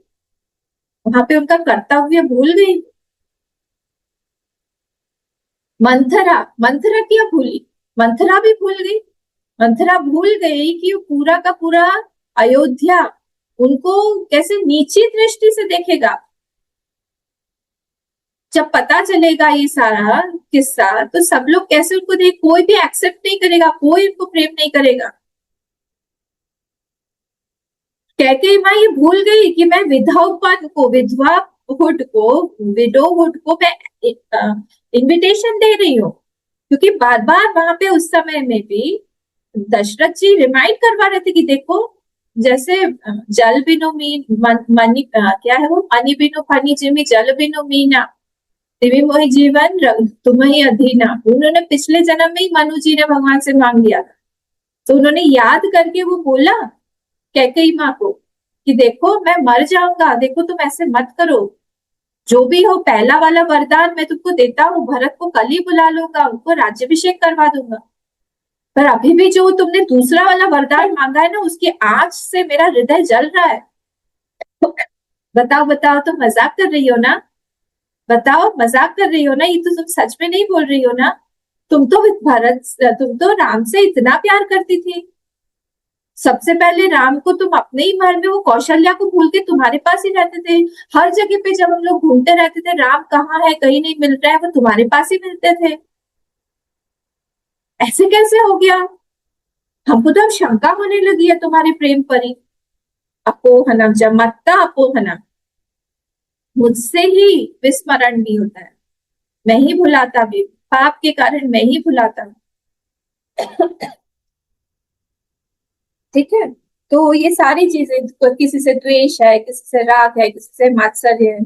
वहां पे उनका कर्तव्य भूल गई। मंथरा, मंथरा क्या भूली? मंथरा भी भूल गई। मंथरा भूल गई कि पूरा का पूरा अयोध्या उनको कैसे नीची दृष्टि से देखेगा। जब पता चलेगा ये सारा किस्सा तो सब लोग कैसे उनको देख, कोई भी एक्सेप्ट नहीं करेगा, कोई उनको प्रेम नहीं करेगा। कैकेयी माँ ये भूल गई कि मैं विधवापन को, विधवाहुड को, विडोहुड को मैं इनविटेशन दे रही हूँ, क्योंकि बार बार वहां पे उस समय में भी दशरथ जी रिमाइंड करवा रहे थे कि देखो, जैसे जल बिनु मीन मनी क्या है वो, मनी बिनु फनी जिमी जल बिनु मीना दिव्य मोहि जीवन तुम ही अधीना। उन्होंने पिछले जन्म में ही मनु जी ने भगवान से मांग लिया था, तो उन्होंने याद करके वो बोला कैकेयी माँ को कि देखो मैं मर जाऊंगा, देखो तुम ऐसे मत करो, जो भी हो पहला वाला वरदान मैं तुमको देता हूँ, भरत को कल ही बुला लूंगा, उनको राज्याभिषेक करवा दूंगा, पर अभी भी जो तुमने दूसरा वाला वरदान मांगा है ना, उसकी आंच से मेरा हृदय जल रहा है। बताओ बताओ, तुम मजाक कर रही हो ना? बताओ मजाक कर रही हो ना? ये तो तुम सच में नहीं बोल रही हो ना? तुम तो राम से इतना प्यार करती थी, सबसे पहले राम को तुम अपने ही महल में, वो कौशल्या को भूल के तुम्हारे पास ही रहते थे। हर जगह पे जब हम लोग घूमते रहते थे, राम कहाँ है, कहीं नहीं मिल रहा है, वो तुम्हारे पास ही मिलते थे। ऐसे कैसे हो गया? हमको तो अब शंका होने लगी है तुम्हारे प्रेम पर ही। अपोहनम जमत्ता अपोहनम, मुझसे ही विस्मरण भी होता है, मैं ही भुलाता भी, पाप के कारण मैं ही भुलाता हूँ। ठीक है, तो ये सारी चीजें, किसी से द्वेष है, किसी से राग है, किसी से मात्सर्य है।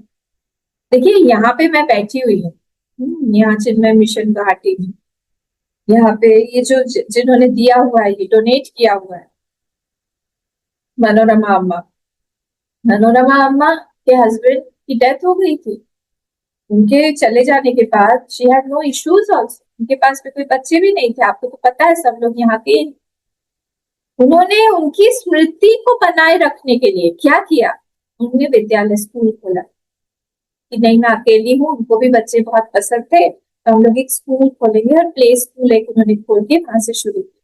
देखिए यहाँ पे मैं बैठी हुई हूँ, यहाँ चिन्मय मिशन गुवाहाटी में, यहाँ पे ये जो जिन्होंने दिया हुआ है, ये डोनेट किया हुआ है, मनोरमा अम्मा। मनोरमा अम्मा के हस्बैंड की डेथ हो गई थी, उनके चले जाने के बाद she had no issues also, उनके पास में कोई बच्चे भी नहीं थे, आपको तो पता है, सब लोग यहाँ के। उन्होंने उनकी स्मृति को बनाए रखने के लिए क्या किया, उन्होंने विद्यालय स्कूल खोला कि नहीं मैं अकेली हूँ, उनको भी बच्चे बहुत पसंद थे, तो हम लोग एक स्कूल खोलेंगे, और प्ले स्कूल एक उन्होंने खोल के वहां से शुरू किया।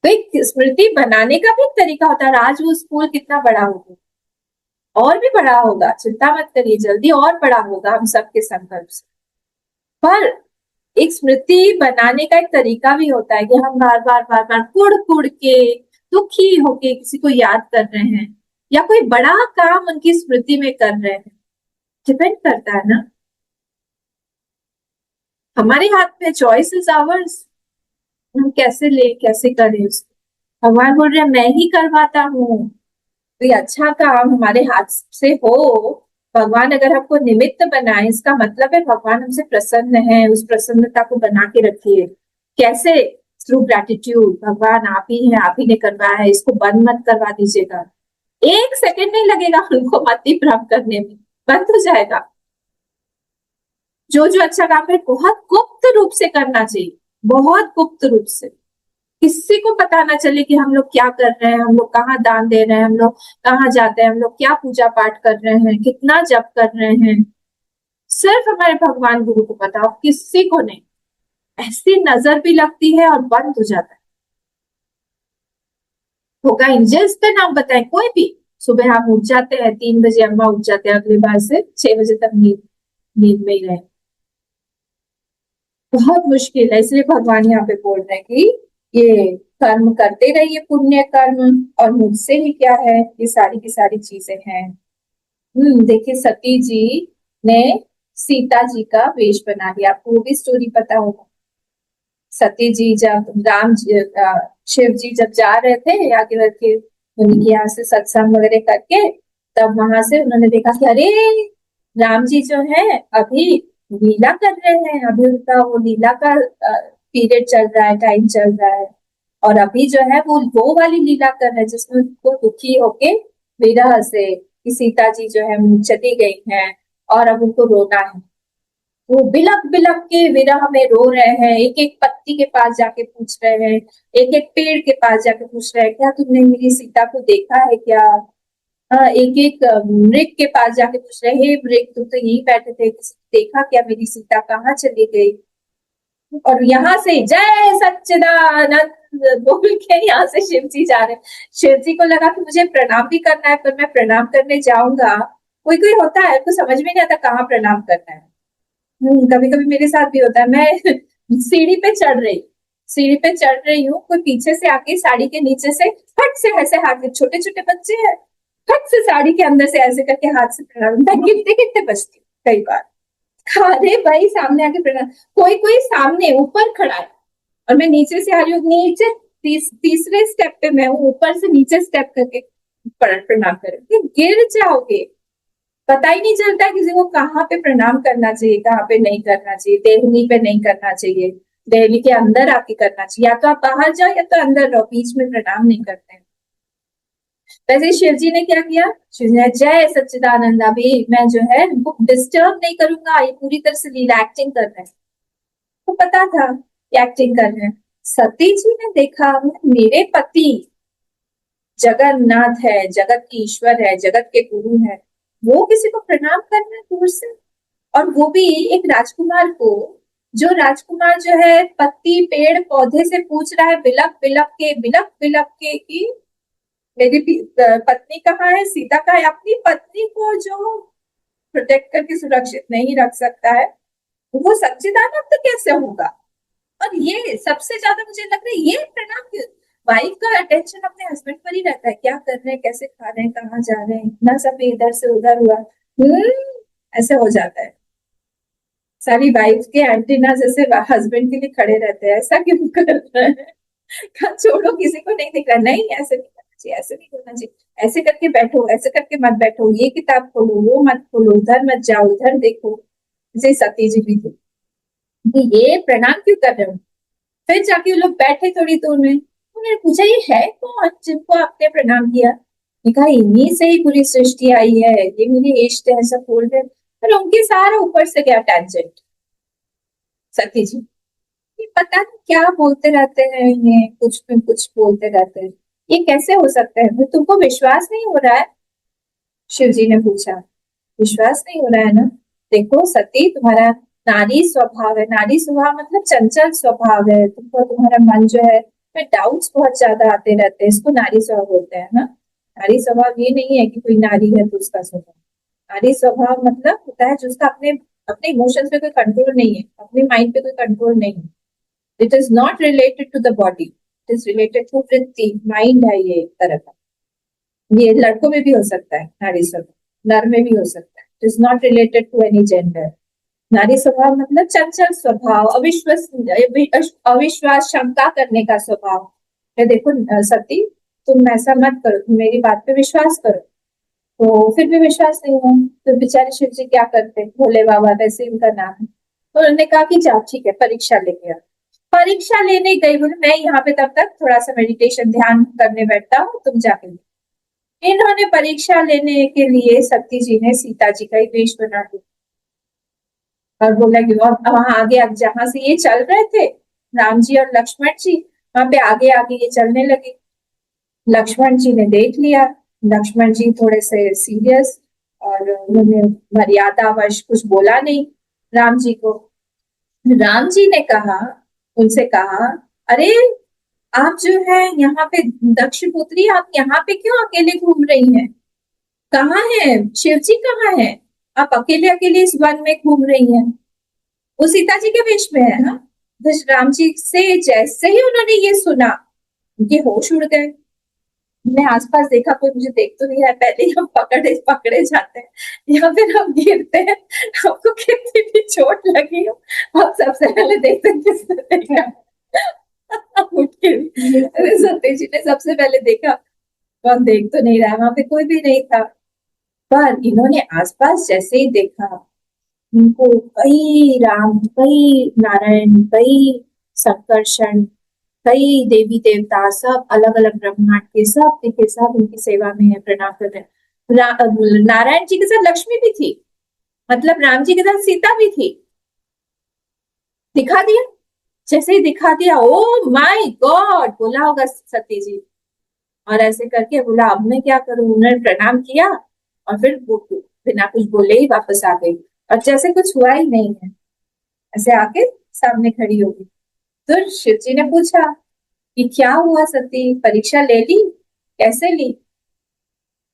तो एक स्मृति बनाने का भी एक तरीका होता है। आज वो स्कूल कितना बड़ा होगा, और भी बड़ा होगा, चिंता मत करिए, जल्दी और बड़ा होगा हम सबके संकल्प से। पर एक स्मृति बनाने का एक तरीका भी होता है कि हम बार बार कुड़ कुड़ के, दुखी होके किसी को याद कर रहे हैं, या कोई बड़ा काम उनकी स्मृति में कर रहे हैं, डिपेंड करता है ना, हमारे हाथ में, चॉइस इज आवर्स, हम कैसे ले, कैसे करें उसको। भगवान बोल रहे हैं मैं ही करवाता हूँ, कोई अच्छा काम हमारे हाथ से हो, भगवान अगर हमको निमित्त बनाए, इसका मतलब है भगवान हमसे प्रसन्न है, उस प्रसन्नता को बना के रखिए। कैसे? थ्रू ग्रैटिट्यूड, भगवान आप ही हैं, आप ही ने करवाया है, इसको बंद मत करवा दीजिएगा। 1 सेकंड नहीं लगेगा उनको मति भ्रम करने में, बंद हो जाएगा। जो जो अच्छा काम है बहुत गुप्त रूप से करना चाहिए, बहुत गुप्त रूप से, किसी को पता ना चले कि हम लोग क्या कर रहे हैं, हम लोग कहाँ दान दे रहे हैं, हम लोग कहाँ जाते हैं, हम लोग क्या पूजा पाठ कर रहे हैं, कितना जप कर रहे हैं, सिर्फ हमारे भगवान गुरु को पता हो, किसी को नहीं। ऐसी नजर भी लगती है और बंद हो जाता है। होगा एंजल्स का नाम बताएं, कोई भी, सुबह हम उठ जाते हैं 3 बजे, अम्मा उठ जाते हैं, अगले बार से 6 बजे तक नींद में ही रहे, बहुत मुश्किल है। इसलिए भगवान यहाँ पे बोल रहे हैं कि ये कर्म करते रहिए, पुण्य कर्म, और मुझसे ही क्या है, ये सारी की सारी चीजें हैं। देखिए सती जी ने सीता जी का वेश बना लिया, आपको वो भी स्टोरी पता होगा। सती जी जब शिव जी जब जा रहे थे आगे के उनके यहाँ से सत्संग वगैरह करके, तब वहां से उन्होंने देखा कि अरे राम जी जो है अभी लीला कर रहे हैं, अभी उनका वो लीला का पीरियड चल रहा है, टाइम चल रहा है, और अभी जो है वो वाली लीला कर रहे हैं जिसमें उनको दुखी होके विरह से कि सीता जी जो है चली गई हैं और अब उनको रोना है। वो बिलक बिलक के विरह में रो रहे हैं, एक एक पत्ती के पास जाके पूछ रहे हैं, एक एक पेड़ के पास जाके पूछ रहे हैं, क्या तुमने मेरी सीता को देखा है क्या? एक एक मृग के पास जाके पूछ रहे, हे मृग तुम तो यहीं बैठे थे, देखा क्या मेरी सीता कहाँ चली गई? और यहाँ से जय सच्चिदानंद बोल के यहाँ से शिव जी जा रहे हैं। शिव जी को लगा कि मुझे प्रणाम भी करना है, पर मैं प्रणाम करने जाऊंगा, कोई कोई होता है तो समझ में नहीं आता कहाँ प्रणाम करना है। कभी कभी मेरे साथ भी होता है, मैं सीढ़ी पे चढ़ रही, सीढ़ी पे चढ़ रही हूँ, कोई पीछे से आके साड़ी के नीचे से फट से ऐसे हाथ, छोटे छोटे बच्चे हैं, फट से साड़ी के अंदर से ऐसे करके हाथ से प्रणाम, मैं गिरते गिरते बचती हूँ कई बार। अरे भाई सामने आके प्रणाम, कोई कोई सामने ऊपर खड़ा है और मैं नीचे से आ रही हूँ, नीचे तीसरे स्टेप पे मैं हूँ, ऊपर से नीचे स्टेप करके प्रणाम करें, गिर जाओगे। पता ही नहीं चलता किसी को कहाँ पे प्रणाम करना चाहिए, कहाँ पे नहीं करना चाहिए, देहली पे नहीं करना चाहिए, देहली के अंदर आके करना चाहिए, या तो आप बाहर जाओ या तो अंदर रहो, बीच में प्रणाम नहीं करते हैं। वैसे शिव जी ने क्या किया, शिव जी ने जय सच्चिदानंद, अभी मैं जो है इनको डिस्टर्ब नहीं करूंगा, ये पूरी तरह से लीला एक्टिंग कर रहे हैं, तो पता था ये एक्टिंग कर रहे हैं। सती जी ने देखा मेरे पति जगन्नाथ है, जगत की ईश्वर है, जगत के गुरु है, वो किसी को प्रणाम करना है दूर से, और वो भी एक राजकुमार को, जो राजकुमार जो है पत्ती पेड़ पौधे से पूछ रहा है बिलक बिलक के कि मेरी पत्नी कहाँ है, सीता कहाँ है। अपनी पत्नी को जो प्रोटेक्ट करके सुरक्षित नहीं रख सकता है, वो सच्चिदानंद कैसे होगा। और ये सबसे ज्यादा मुझे लग रहा है, ये प्रणाम क्यों, वाइफ का अटेंशन अपने हस्बैंड पर ही रहता है, क्या कर रहे हैं, कैसे खा रहे हैं, कहाँ जा रहे हैं, इतना सब इधर से उधर हुआ, ऐसे हो जाता है। सारी वाइफ के एंटीना जैसे हस्बैंड के लिए खड़े रहते हैं, ऐसा क्यों कर रहे हैं, छोड़ो किसी को नहीं दिख रहा, नहीं ऐसे नहीं करना चाहिए, ऐसे नहीं करना चाहिए, ऐसे करके बैठो, ऐसे करके मत बैठो, ये किताब खोलो, वो मत खोलो, उधर मत जाओ, इधर देखो। जैसे सती जी भी थी, ये प्रणाम क्यों कर रहे हो। फिर जाके वो लोग बैठे थोड़ी दूर में, उन्होंने पूछा ये है कौन जिनको आपने प्रणाम किया, कहा इन्हीं से ही पूरी सृष्टि आई है, ये मेरे इष्ट है, सब बोल रहे। और उनके सारा ऊपर से गया टेंजेंट सती जी, ये पता नहीं क्या बोलते रहते हैं, ये कुछ भी कुछ बोलते रहते हैं, ये कैसे हो सकता है, तुमको विश्वास नहीं हो रहा है। शिव जी ने पूछा विश्वास नहीं हो रहा है ना, देखो सती तुम्हारा नारी स्वभाव है, नारी स्वभाव मतलब चंचल स्वभाव है, तुमको तुम्हारा मन जो है में डाउट्स बहुत ज्यादा आते रहते हैं, इसको नारी स्वभाव बोलते हैं ना। नारी स्वभाव ये नहीं है कि कोई नारी है तो उसका स्वभाव, नारी स्वभाव मतलब होता है जिसका अपने अपने इमोशंस पे कोई कंट्रोल नहीं है, अपने माइंड पे कोई कंट्रोल नहीं है, it is not related to the body, it is related to वृत्ति, माइंड है ये एक तरह का। ये लड़कों में भी हो सकता है नारी स्वभाव, नर में भी हो सकता है, it is not related to any gender. नारी स्वभाव मतलब चंचल स्वभाव, अविश्वास शंका करने का स्वभाव। देखो सती तुम ऐसा मत करो, तुम मेरी बात पे विश्वास करो, तो फिर भी विश्वास नहीं हुआ, तो बेचारे शिव जी क्या करते, भोले बाबा वैसे इनका नाम है, तो उन्होंने कहा कि जाओ ठीक है परीक्षा लेके आओ। परीक्षा लेने गई, बोले मैं यहाँ पे तब तक थोड़ा सा मेडिटेशन ध्यान करने बैठता हूँ, तुम जाके। इन्होंने परीक्षा लेने के लिए सती जी ने सीता जी का ही वेश बना दिया और बोला कि वहां आगे जहां से ये चल रहे थे राम जी और लक्ष्मण जी, वहां पे आगे आगे ये चलने लगे। लक्ष्मण जी ने देख लिया, लक्ष्मण जी थोड़े से सीरियस, और उन्होंने मर्यादावश कुछ बोला नहीं राम जी को। राम जी ने कहा, उनसे कहा अरे आप जो है यहाँ पे दक्ष पुत्री, आप यहाँ पे क्यों अकेले घूम रही हैं, कहाँ है शिव जी, कहाँ है, आप अकेले अकेले इस वन में घूम रही हैं। वो सीता जी के वेश में है ना। तो राम जी से जैसे ही उन्होंने ये सुना, उनके होश उड़ गए, हमने आसपास देखा कोई मुझे देख तो नहीं रहा, पहले ही हम पकड़े जाते हैं या फिर हम गिरते हैं, हमको कितनी भी चोट लगी हो हम सबसे पहले देखते हैं किसने देखा, उठ के अरे सती जी ने सबसे पहले देखा, कौन देख तो नहीं रहा, वहां पे कोई भी नहीं था। पर इन्होंने आसपास जैसे ही देखा, उनको कई राम, कई नारायण, कई संकर्षण, कई देवी देवता, सब अलग अलग ब्रह्मांड के सब दिखे, सब उनकी सेवा में है, प्रणाम कर रहे हैं। नारायण जी के साथ लक्ष्मी भी थी, मतलब राम जी के साथ सीता भी थी। दिखा दिया, जैसे ही दिखा दिया, ओ माय गॉड बोला होगा सती जी, और ऐसे करके बोला अब मैं क्या करूं। उन्होंने प्रणाम किया और फिर बिना कुछ बोले ही वापस आ गई, और जैसे कुछ हुआ ही नहीं है, ऐसे आके सामने खड़ी होगी। तो शिव जी ने पूछा कि क्या हुआ सती, परीक्षा ले ली, कैसे ली।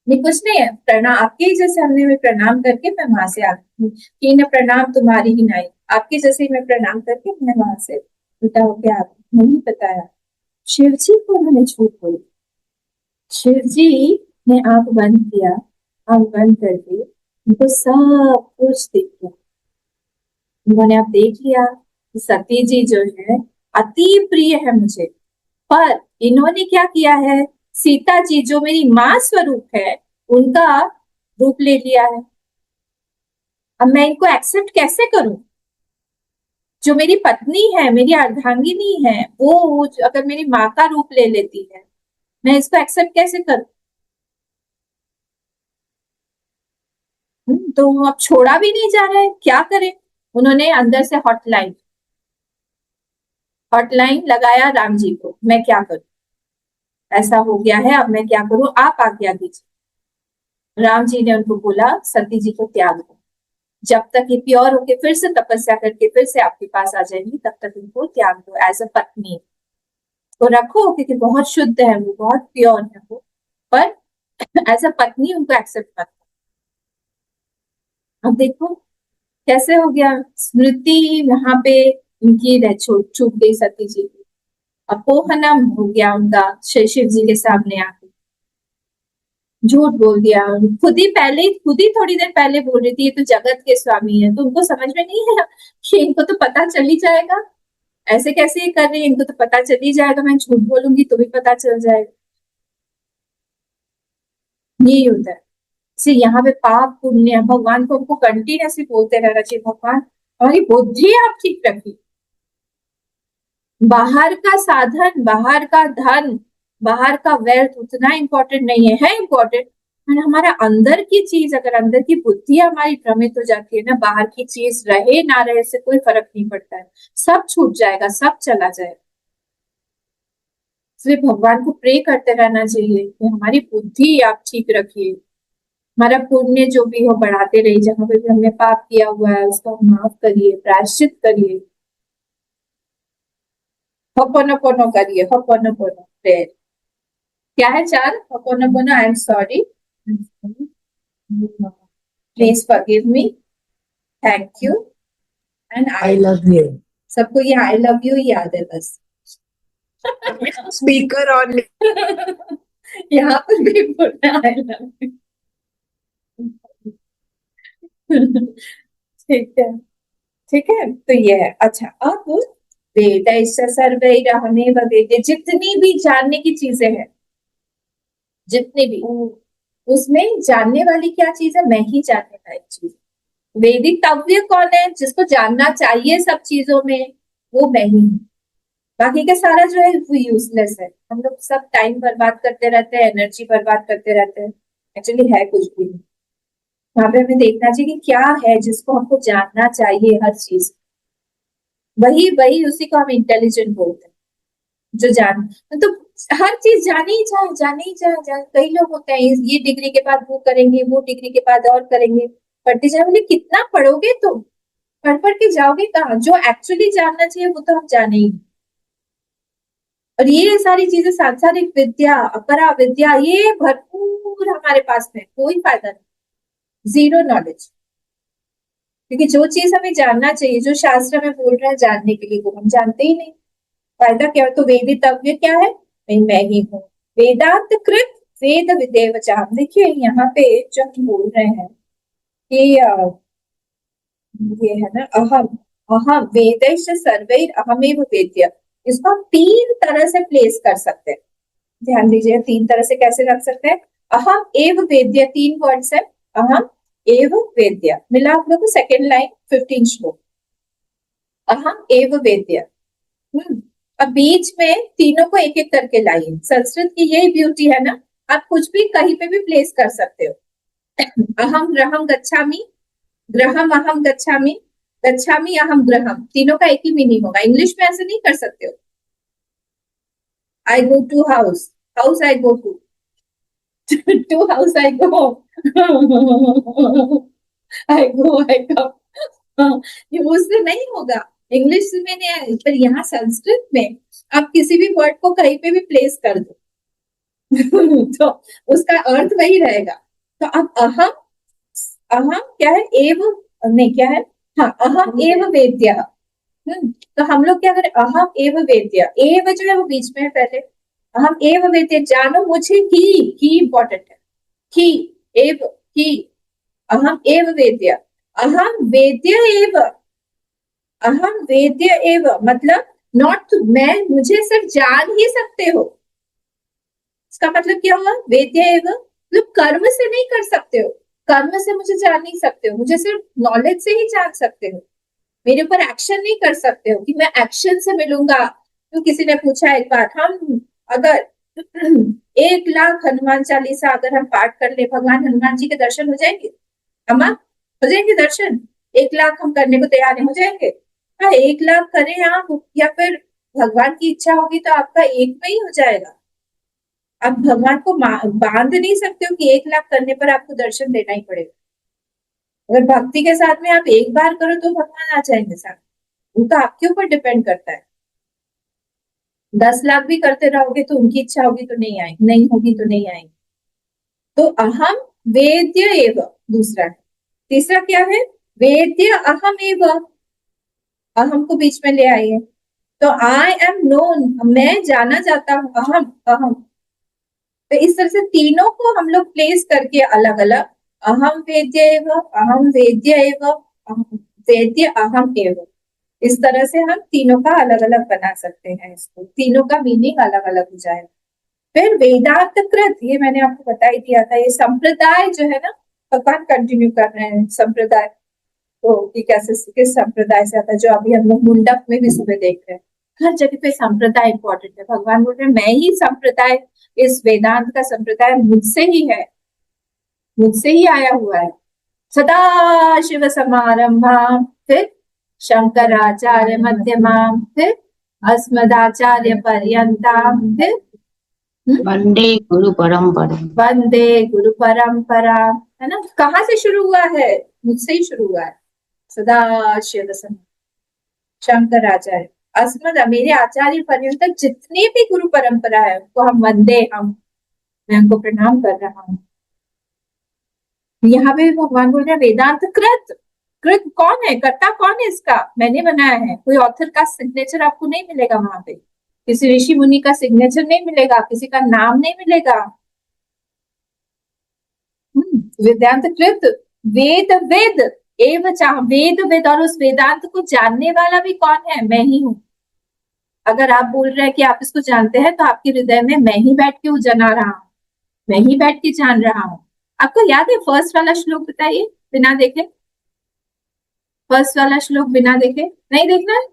नहीं कुछ नहीं है, प्रणाम आपके ही जैसे हमने भी प्रणाम करके मैं वहां से आ गई, कि न प्रणाम तुम्हारी ही नहीं, आपके जैसे ही मैं प्रणाम करके मैं वहां से उल्टा होके आ गई। नहीं बताया। शिव जी को उन्होंने झूठ बोला। शिव जी ने आंख बंद किया, आंख बंद करके उनको सब कुछ दिख गया। उन्होंने अब देख लिया कि सती जी जो है अति प्रिय है मुझे, पर इन्होंने क्या किया है, सीता जी जो मेरी माँ स्वरूप है उनका रूप ले लिया है। अब मैं इनको एक्सेप्ट कैसे करूं? जो मेरी पत्नी है, मेरी अर्धांगिनी है, वो अगर मेरी माँ का रूप ले लेती है, मैं इसको एक्सेप्ट कैसे करूं? तो अब छोड़ा भी नहीं जा रहा है, क्या करें? उन्होंने अंदर से हॉटलाइन लगाया राम जी को, मैं क्या करूं, ऐसा हो गया है, अब मैं क्या करूं, आप आज्ञा दीजिए। राम जी ने उनको बोला सती जी को त्याग दो, जब तक ये प्योर होके फिर से तपस्या करके फिर से आपके पास आ जाएंगी तब तक इनको त्याग दो एज अ पत्नी। तो रखो क्योंकि बहुत शुद्ध है वो, बहुत प्योर है वो, पर एज अ पत्नी उनको एक्सेप्ट मत करो। अब देखो कैसे हो गया, स्मृति वहां पे उनकी छूट गई सती जी की, अपोहनम हो गया उनका शिव जी के सामने आके, झूठ बोल दिया। खुद ही थोड़ी देर पहले बोल रही थी ये तो जगत के स्वामी है, तो उनको समझ में नहीं है कि इनको तो पता चल ही जाएगा, ऐसे कैसे ये कर रही है, इनको तो पता चल ही जाएगा, मैं झूठ बोलूंगी तो भी पता चल जाएगा। यही होता है। से यहाँ पे पाप पुण्य भगवान को हमको कंटिन्यूसली बोलते रहना चाहिए, भगवान हमारी बुद्धि आप ठीक रखिए। बाहर का साधन, बाहर का धन, बाहर का वेल्थ उतना इंपॉर्टेंट नहीं है इंपॉर्टेंट, हमारा अंदर की चीज, अगर अंदर की बुद्धि हमारी भ्रमित हो जाती है ना, बाहर की चीज रहे ना रहे से कोई फर्क नहीं पड़ता है, सब छूट जाएगा, सब चला जाएगा। इसलिए भगवान को प्रे करते रहना चाहिए कि हमारी बुद्धि आप ठीक रखिए, हमारा पुण्य जो भी हो बढ़ाते रहिए, जहां पे भी हमने पाप किया हुआ है उसको माफ करिए, प्रायश्चित करिए, होपोनोपोनो करिए, होपोनोपोनो प्रेयर। क्या है चार? Ho'oponopono, I am sorry, please forgive me, thank you and I love you. सबको ये आई लव यू याद है बस। Speaker on. यहाँ पर भी बोलना आई लव यू। ठीक है, ठीक है, तो ये है। अच्छा, अब वेद सर्वैरहमेव वेद्य, जितनी भी जानने की चीजें हैं, जितनी भी, उसमें जानने वाली क्या चीज है? मैं ही जानने वाली चीज। वेदितव्य कौन है? जिसको जानना चाहिए सब चीजों में, वो मैं ही हूँ। बाकी का सारा जो है वो यूजलेस है। हम लोग सब टाइम बर्बाद करते रहते हैं, एनर्जी बर्बाद करते रहते हैं, एक्चुअली है कुछ भी नहीं। वहां पे हमें देखना चाहिए कि क्या है जिसको हमको जानना चाहिए, हर चीज वही वही उसी को हम इंटेलिजेंट बोलते हैं, जो जान, तो हर चीज जाने ही जाए, जाने ही जाए। कई लोग होते हैं ये डिग्री के बाद वो करेंगे, वो डिग्री के बाद और करेंगे, पढ़ते जाए। बोले कितना पढ़ोगे तुम, पढ़ पढ़ के जाओगे कहाँ? जो एक्चुअली जानना चाहिए वो तो हम जाने ही। और ये सारी चीजें, सांसारिक विद्या, अपरा विद्या, ये भरपूर हमारे पास में, कोई फायदा नहीं, जीरो नॉलेज। क्योंकि जो चीज हमें जानना चाहिए, जो शास्त्र में बोल रहे हैं जानने के लिए, वो हम जानते ही नहीं, फायदा क्या? तो वेदितव्य क्या है? मैं ही हूँ। वेदांत कृत वेद विदेव चाह। देखिए यहाँ पे जो हम बोल रहे हैं कि ये है ना, अहम अहम वेदैश्च सर्वैर अहमेव वेद्य, इसको हम तीन तरह से प्लेस कर सकते हैं। ध्यान दीजिए, तीन तरह से कैसे रख सकते हैं। अहम एव वेद्य, तीन वर्ड्स है, अहम एव वेद्य, मिला आप लोग को सेकेंड लाइन 15 श्लोक, अहम एव वेद्य। अब बीच में तीनों को एक एक करके लाइए। संस्कृत की यही ब्यूटी है ना, आप कुछ भी कहीं पे भी प्लेस कर सकते हो। अहम ग्रहम गच्छामि, ग्रहम अहम गच्छामि, गच्छामि अहम ग्रहम, तीनों का एक ही मीनिंग होगा। इंग्लिश में ऐसे नहीं कर सकते हो। I go to house, house I go to, to house I go, I go I come, ये उससे नहीं होगा। इंग्लिश में नहीं, पर यहाँ संस्कृत में आप किसी भी वर्ड को कहीं पे भी प्लेस कर दो तो उसका अर्थ वही रहेगा। तो अब अहम, अहम क्या है? एव, नहीं क्या है, हाँ, अहम एव वेद्य, तो हम लोग क्या करें, अहम एव वेद्य, एव जो है वो बीच में है पहले, अहम एव वेद्य, जानो मुझे ही इंपॉर्टेंट है, ही एव, ही, अहम एव वेद्य, अहम वेद्य एव, अहम वेद्य एव मतलब नॉट मैं, मुझे सिर्फ जान ही सकते हो, इसका मतलब क्या हुआ, वेद्य एव मतलब कर्म से नहीं कर सकते हो, कर्म से मुझे जान नहीं सकते हो, मुझे सिर्फ नॉलेज से ही जान सकते हो, मेरे ऊपर एक्शन नहीं कर सकते हो कि मैं एक्शन से मिलूंगा। तो किसी ने पूछा एक बात, हम अगर 1 लाख हनुमान चालीसा अगर हम पाठ कर ले, भगवान हनुमान जी के दर्शन हो जाएंगे, अम्मा हो जाएंगे दर्शन, 1 लाख हम करने को तैयार हो जाएंगे, हाँ 1 लाख करें आप, या फिर भगवान की इच्छा होगी तो आपका एक में ही हो जाएगा। आप भगवान को बांध नहीं सकते हो कि 1 लाख करने पर आपको दर्शन देना ही पड़ेगा, अगर भक्ति के साथ में आप एक बार करो तो भगवान आ जाएंगे साथ, वो तो आपके ऊपर डिपेंड करता है। 10 लाख भी करते रहोगे तो उनकी इच्छा होगी तो नहीं आएंगे, नहीं होगी तो नहीं आएंगे। तो अहम वेद्य एव दूसरा है, तीसरा क्या है, वेद्य अहम एव, अहम को बीच में ले आइए, तो आई एम नोन, मैं जाना जाता हूँ, अहम अहम, तो इस तरह से तीनों को हम लोग प्लेस करके अलग अलग, अहम वेद्य एव, अहम वेद्य एव, वेद्य अहम एव, इस तरह से हम तीनों का अलग अलग बना सकते हैं, इसको तीनों का मीनिंग अलग अलग हो जाएगा। फिर वेदांत कृत, ये मैंने आपको बता ही दिया था, ये संप्रदाय जो है ना, भगवान कंटिन्यू कर रहे हैं संप्रदाय, तो ये कैसे किस संप्रदाय से आता है, जो अभी हम लोग मुंडक में भी सुबह देख रहे हैं, हर जगह पे संप्रदाय इंपॉर्टेंट है, भगवान बोल रहे हैं मैं ही संप्रदाय, इस वेदांत का संप्रदाय मुझसे ही है, मुझसे ही आया हुआ है, सदा शिव समारंभा, फिर शंकराचार्य मध्यमाम, फिर अस्मदाचार्य पर्यंताम, फिर वंदे गुरु परंपरा, वंदे गुरु परंपरा, है ना, कहाँ से शुरू हुआ है, मुझसे ही शुरू हुआ है, सदा शिव शंकराचार्य अस्मद, मेरे आचार्य पर्यंत तक जितने भी गुरु परंपरा है उनको हम वंदे, मैं उनको प्रणाम कर रहा हूँ। यहाँ पे भगवान बोल रहे हैं वेदांत कृत, कृत कौन है, कर्ता कौन है इसका, मैंने बनाया है, कोई ऑथर का सिग्नेचर आपको नहीं मिलेगा वहां पे, किसी ऋषि मुनि का सिग्नेचर नहीं मिलेगा, किसी का नाम नहीं मिलेगा। वेदांत कृत वेद वेद एव चाह, वेद वेद, और उस वेदांत को जानने वाला भी कौन है, मैं ही हूँ। अगर आप बोल रहे हैं कि आप इसको जानते हैं, तो आपके हृदय में मैं ही बैठ के वो जना रहा हूँ, मैं ही बैठ के जान रहा हूँ। आपको याद है फर्स्ट वाला श्लोक, बताइए बिना देखे, फर्स्ट वाला श्लोक बिना देखे, नहीं देखना है?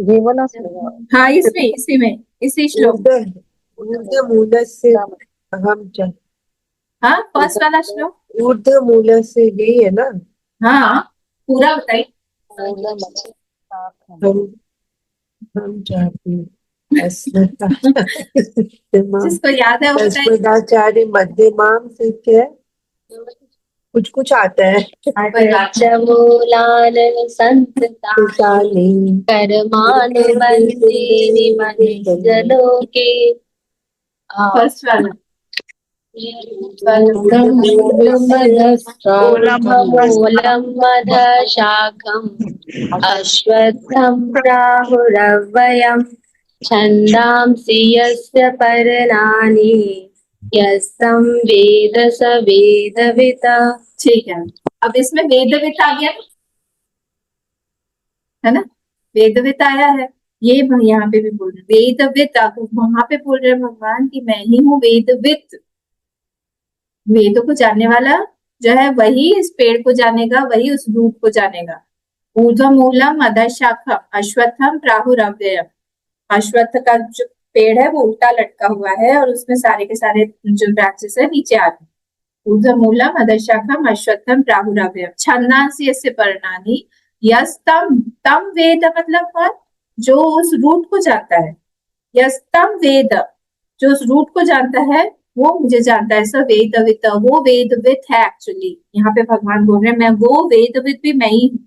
ये वाला श्लोक? हाँ इसमें, इसी में, इसी श्लोक, ऊर्ध्वमूलस्य अहम च, हाँ फर्स्ट वाला श्लोक, ऊर्ध्वमूलस्य यही है ना? हाँ पूरा बताइए। हम चाहते हैं जिसको याद है वो बताइए। अस्मदाचार्य मध्यमाम से क्या है? कुछ आता है। मूलान संततानि कर्माणि बन्धे विमनिजलोके, फर्स्ट वाला, मूलम मध शाखम अश्वत्थं प्राहुरव्ययम् छन्दांसि यस्य पर्णानि यस्तं वेद स वेदवित्। ठीक है, अब इसमें वेदवित आ गया है ना, वेदवित आया है, ये यहाँ पे भी बोल रहे वेदवित, वहां पे बोल रहे भगवान कि मैं ही हूँ वेदवित, वेदों को जानने वाला जो है वही इस पेड़ को जानेगा, वही उस रूप को जानेगा। ऊर्ध्वमूलम अधशाखम अश्वत्थम प्राहुरव्ययम, अश्वत्थ का जो पेड़ है वो उल्टा लटका हुआ है और उसमें सारे के सारे जो ब्रांचेस है नीचे आ रहे हैं। ऊर्ध्वमूलम अधशाखम अश्वत्थम प्राहुरव्ययम छन्दांसि यस्य पर्णानि यस्तम, तम वेद मतलब कौन, जो उस रूट को जानता है, यस्तम वेद, जो उस रूट को जानता है वो मुझे जानता है, सब वेदवित, वो वेदवित है एक्चुअली। यहाँ पे भगवान बोल रहे हैं मैं वो वेदवित भी मैं ही हूँ,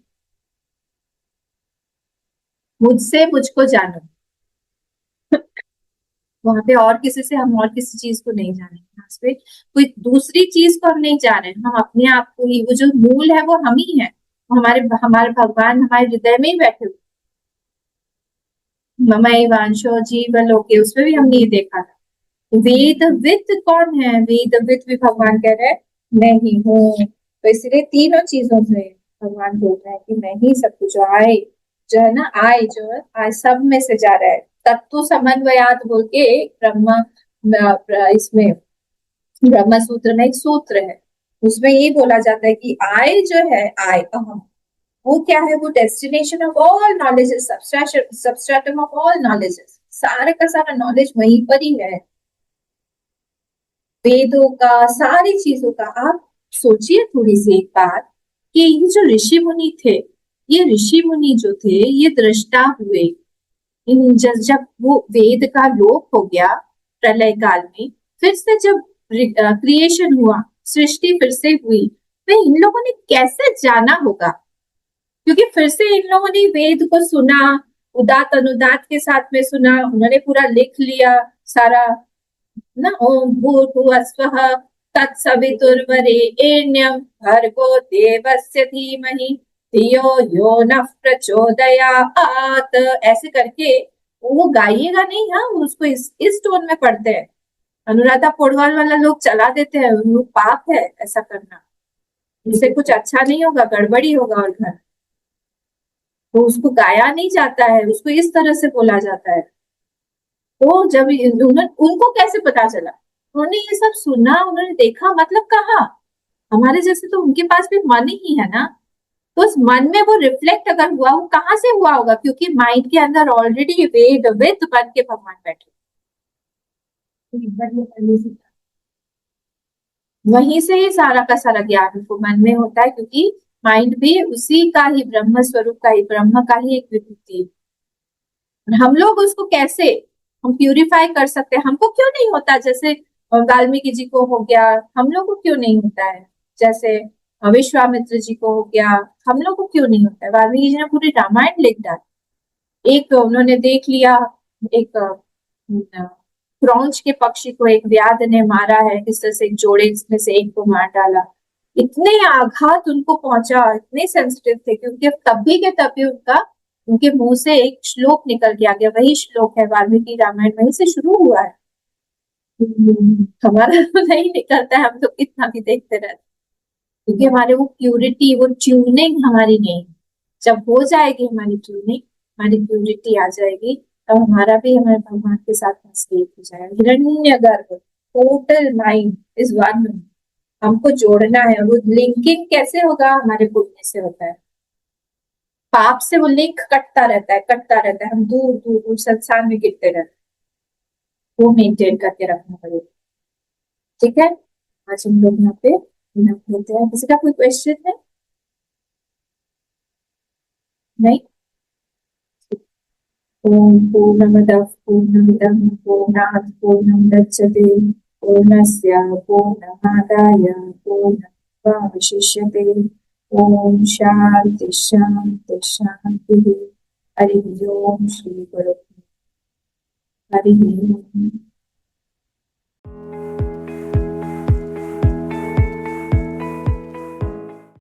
मुझसे मुझको जानो। वहां पे और किसी से हम और किसी चीज को नहीं जानेंगे, यहाँ पे कोई दूसरी चीज को हम नहीं जाने, हम अपने आप को ही, वो जो मूल है वो हम ही है, हमारे हमारे भगवान हमारे हृदय में ही बैठे हुए, ममैवांशो जीवलोके, उसमें भी हमने ये देखा था। वेदविद कौन है? वेदविद भी भगवान कह रहे हैं मैं ही हूँ। तो इसलिए तीनों चीजों से भगवान बोल रहे हैं कि मैं ही सब कुछ, आए जो है ना, आए जो है आए सब में से जा रहा है। तत्व समन्वयात बोल के एक इसमें ब्रह्म सूत्र में एक सूत्र है, उसमें ये बोला जाता है कि आय जो है, आय अहम, वो क्या है? वो destination of all knowledges, substratum of all knowledges, सारे का सारा नॉलेज वहीं पर ही है, वेदों का, सारी चीजों का। आप सोचिए थोड़ी सी एक बात कि ये जो ऋषि मुनि थे, ये ऋषि मुनि जो थे ये दृष्टा हुए। जब वो वेद का लोप हो गया प्रलय काल में, फिर से जब क्रिएशन हुआ, सृष्टि फिर से हुई, तो इन लोगों ने कैसे जाना होगा? क्योंकि फिर से इन लोगों ने वेद को सुना, उदात अनुदात के साथ में सुना, उन्होंने पूरा लिख लिया सारा ना। ओम भूर्भुवस्वः तत्सवितुर्वरेण्यं भर्गो देवस्य धीमहि धियो यो नः प्रचोदयात्, ऐसे करके वो गाइएगा नहीं। हाँ, उसको इस टोन में पढ़ते हैं। अनुराधा पौडवाल वाला लोग चला देते हैं, वो पाप है ऐसा करना, इससे कुछ अच्छा नहीं होगा, गड़बड़ी होगा। और घर तो उसको गाया नहीं जाता है, उसको इस तरह से बोला जाता है। तो जब उनको कैसे पता चला? उन्होंने ये सब सुना, उन्होंने देखा, मतलब कहा हमारे जैसे तो उनके पास भी मन ही है ना, तो उस मन में वो रिफ्लेक्ट अगर हुआ, वो कहाँ से हुआ होगा? क्योंकि माइंड के अंदर ऑलरेडी वेद विद बन के भगवान बैठे, वहीं से ही सारा का सारा ज्ञान उनको मन में होता है, क्योंकि माइंड भी उसी का ही, ब्रह्म स्वरूप का ही, ब्रह्म का ही एक विभूति है। हम लोग उसको कैसे हम प्यूरिफाई कर सकते हैं? हमको क्यों नहीं होता? जैसे वाल्मीकि जी को हो गया, हम लोग को क्यों नहीं होता है? जैसे विश्वामित्र जी को हो गया, हम लोग को क्यों नहीं होता है? वाल्मीकि जी ने पूरी रामायण लिख डाली। एक उन्होंने देख लिया, एक क्रौंच के पक्षी को एक व्याध ने मारा है, किस तरह से एक जोड़े में से एक को मार डाला। इतने आघात उनको पहुंचा, इतने सेंसिटिव थे, क्योंकि तभी के तभी उनके मुंह से एक श्लोक निकल के आ गया। वही श्लोक है वाल्मीकि रामायण, वहीं से शुरू हुआ है। हमारा तो नहीं निकलता है, हम तो कितना भी देखते रहते, क्योंकि हमारे वो प्यूरिटी, वो ट्यूनिंग हमारी नहीं। जब हो जाएगी हमारी ट्यूनिंग, हमारी प्यूरिटी आ जाएगी, तब हमारा भी हमारे भगवान के साथ स्टेट हो जाएगा। हिरण्यगर्भ, टोटल माइंड इज वन। हमको जोड़ना है। वो लिंकिंग कैसे होगा? हमारे पुण्य से होता है। पाप से वो लिंक कटता रहता है, कटता रहता है, हम दूर दूर दूर संसार में गिरते रहते हैं। वो मेंटेन करके रखना पड़ेगा। ठीक है, आज हम लोग यहाँ पे लेते हैं। किसी का कोई क्वेश्चन है? नहीं? ओम पूर्णमदः पूर्णमिदं पूर्णात् पूर्णमुदच्यते पूर्णस्य पूर्णमादाय पूर्णमेवावशिष्यते। ओम शांति शांति शांति। हरि ओम। श्री गुरु हरि ओम।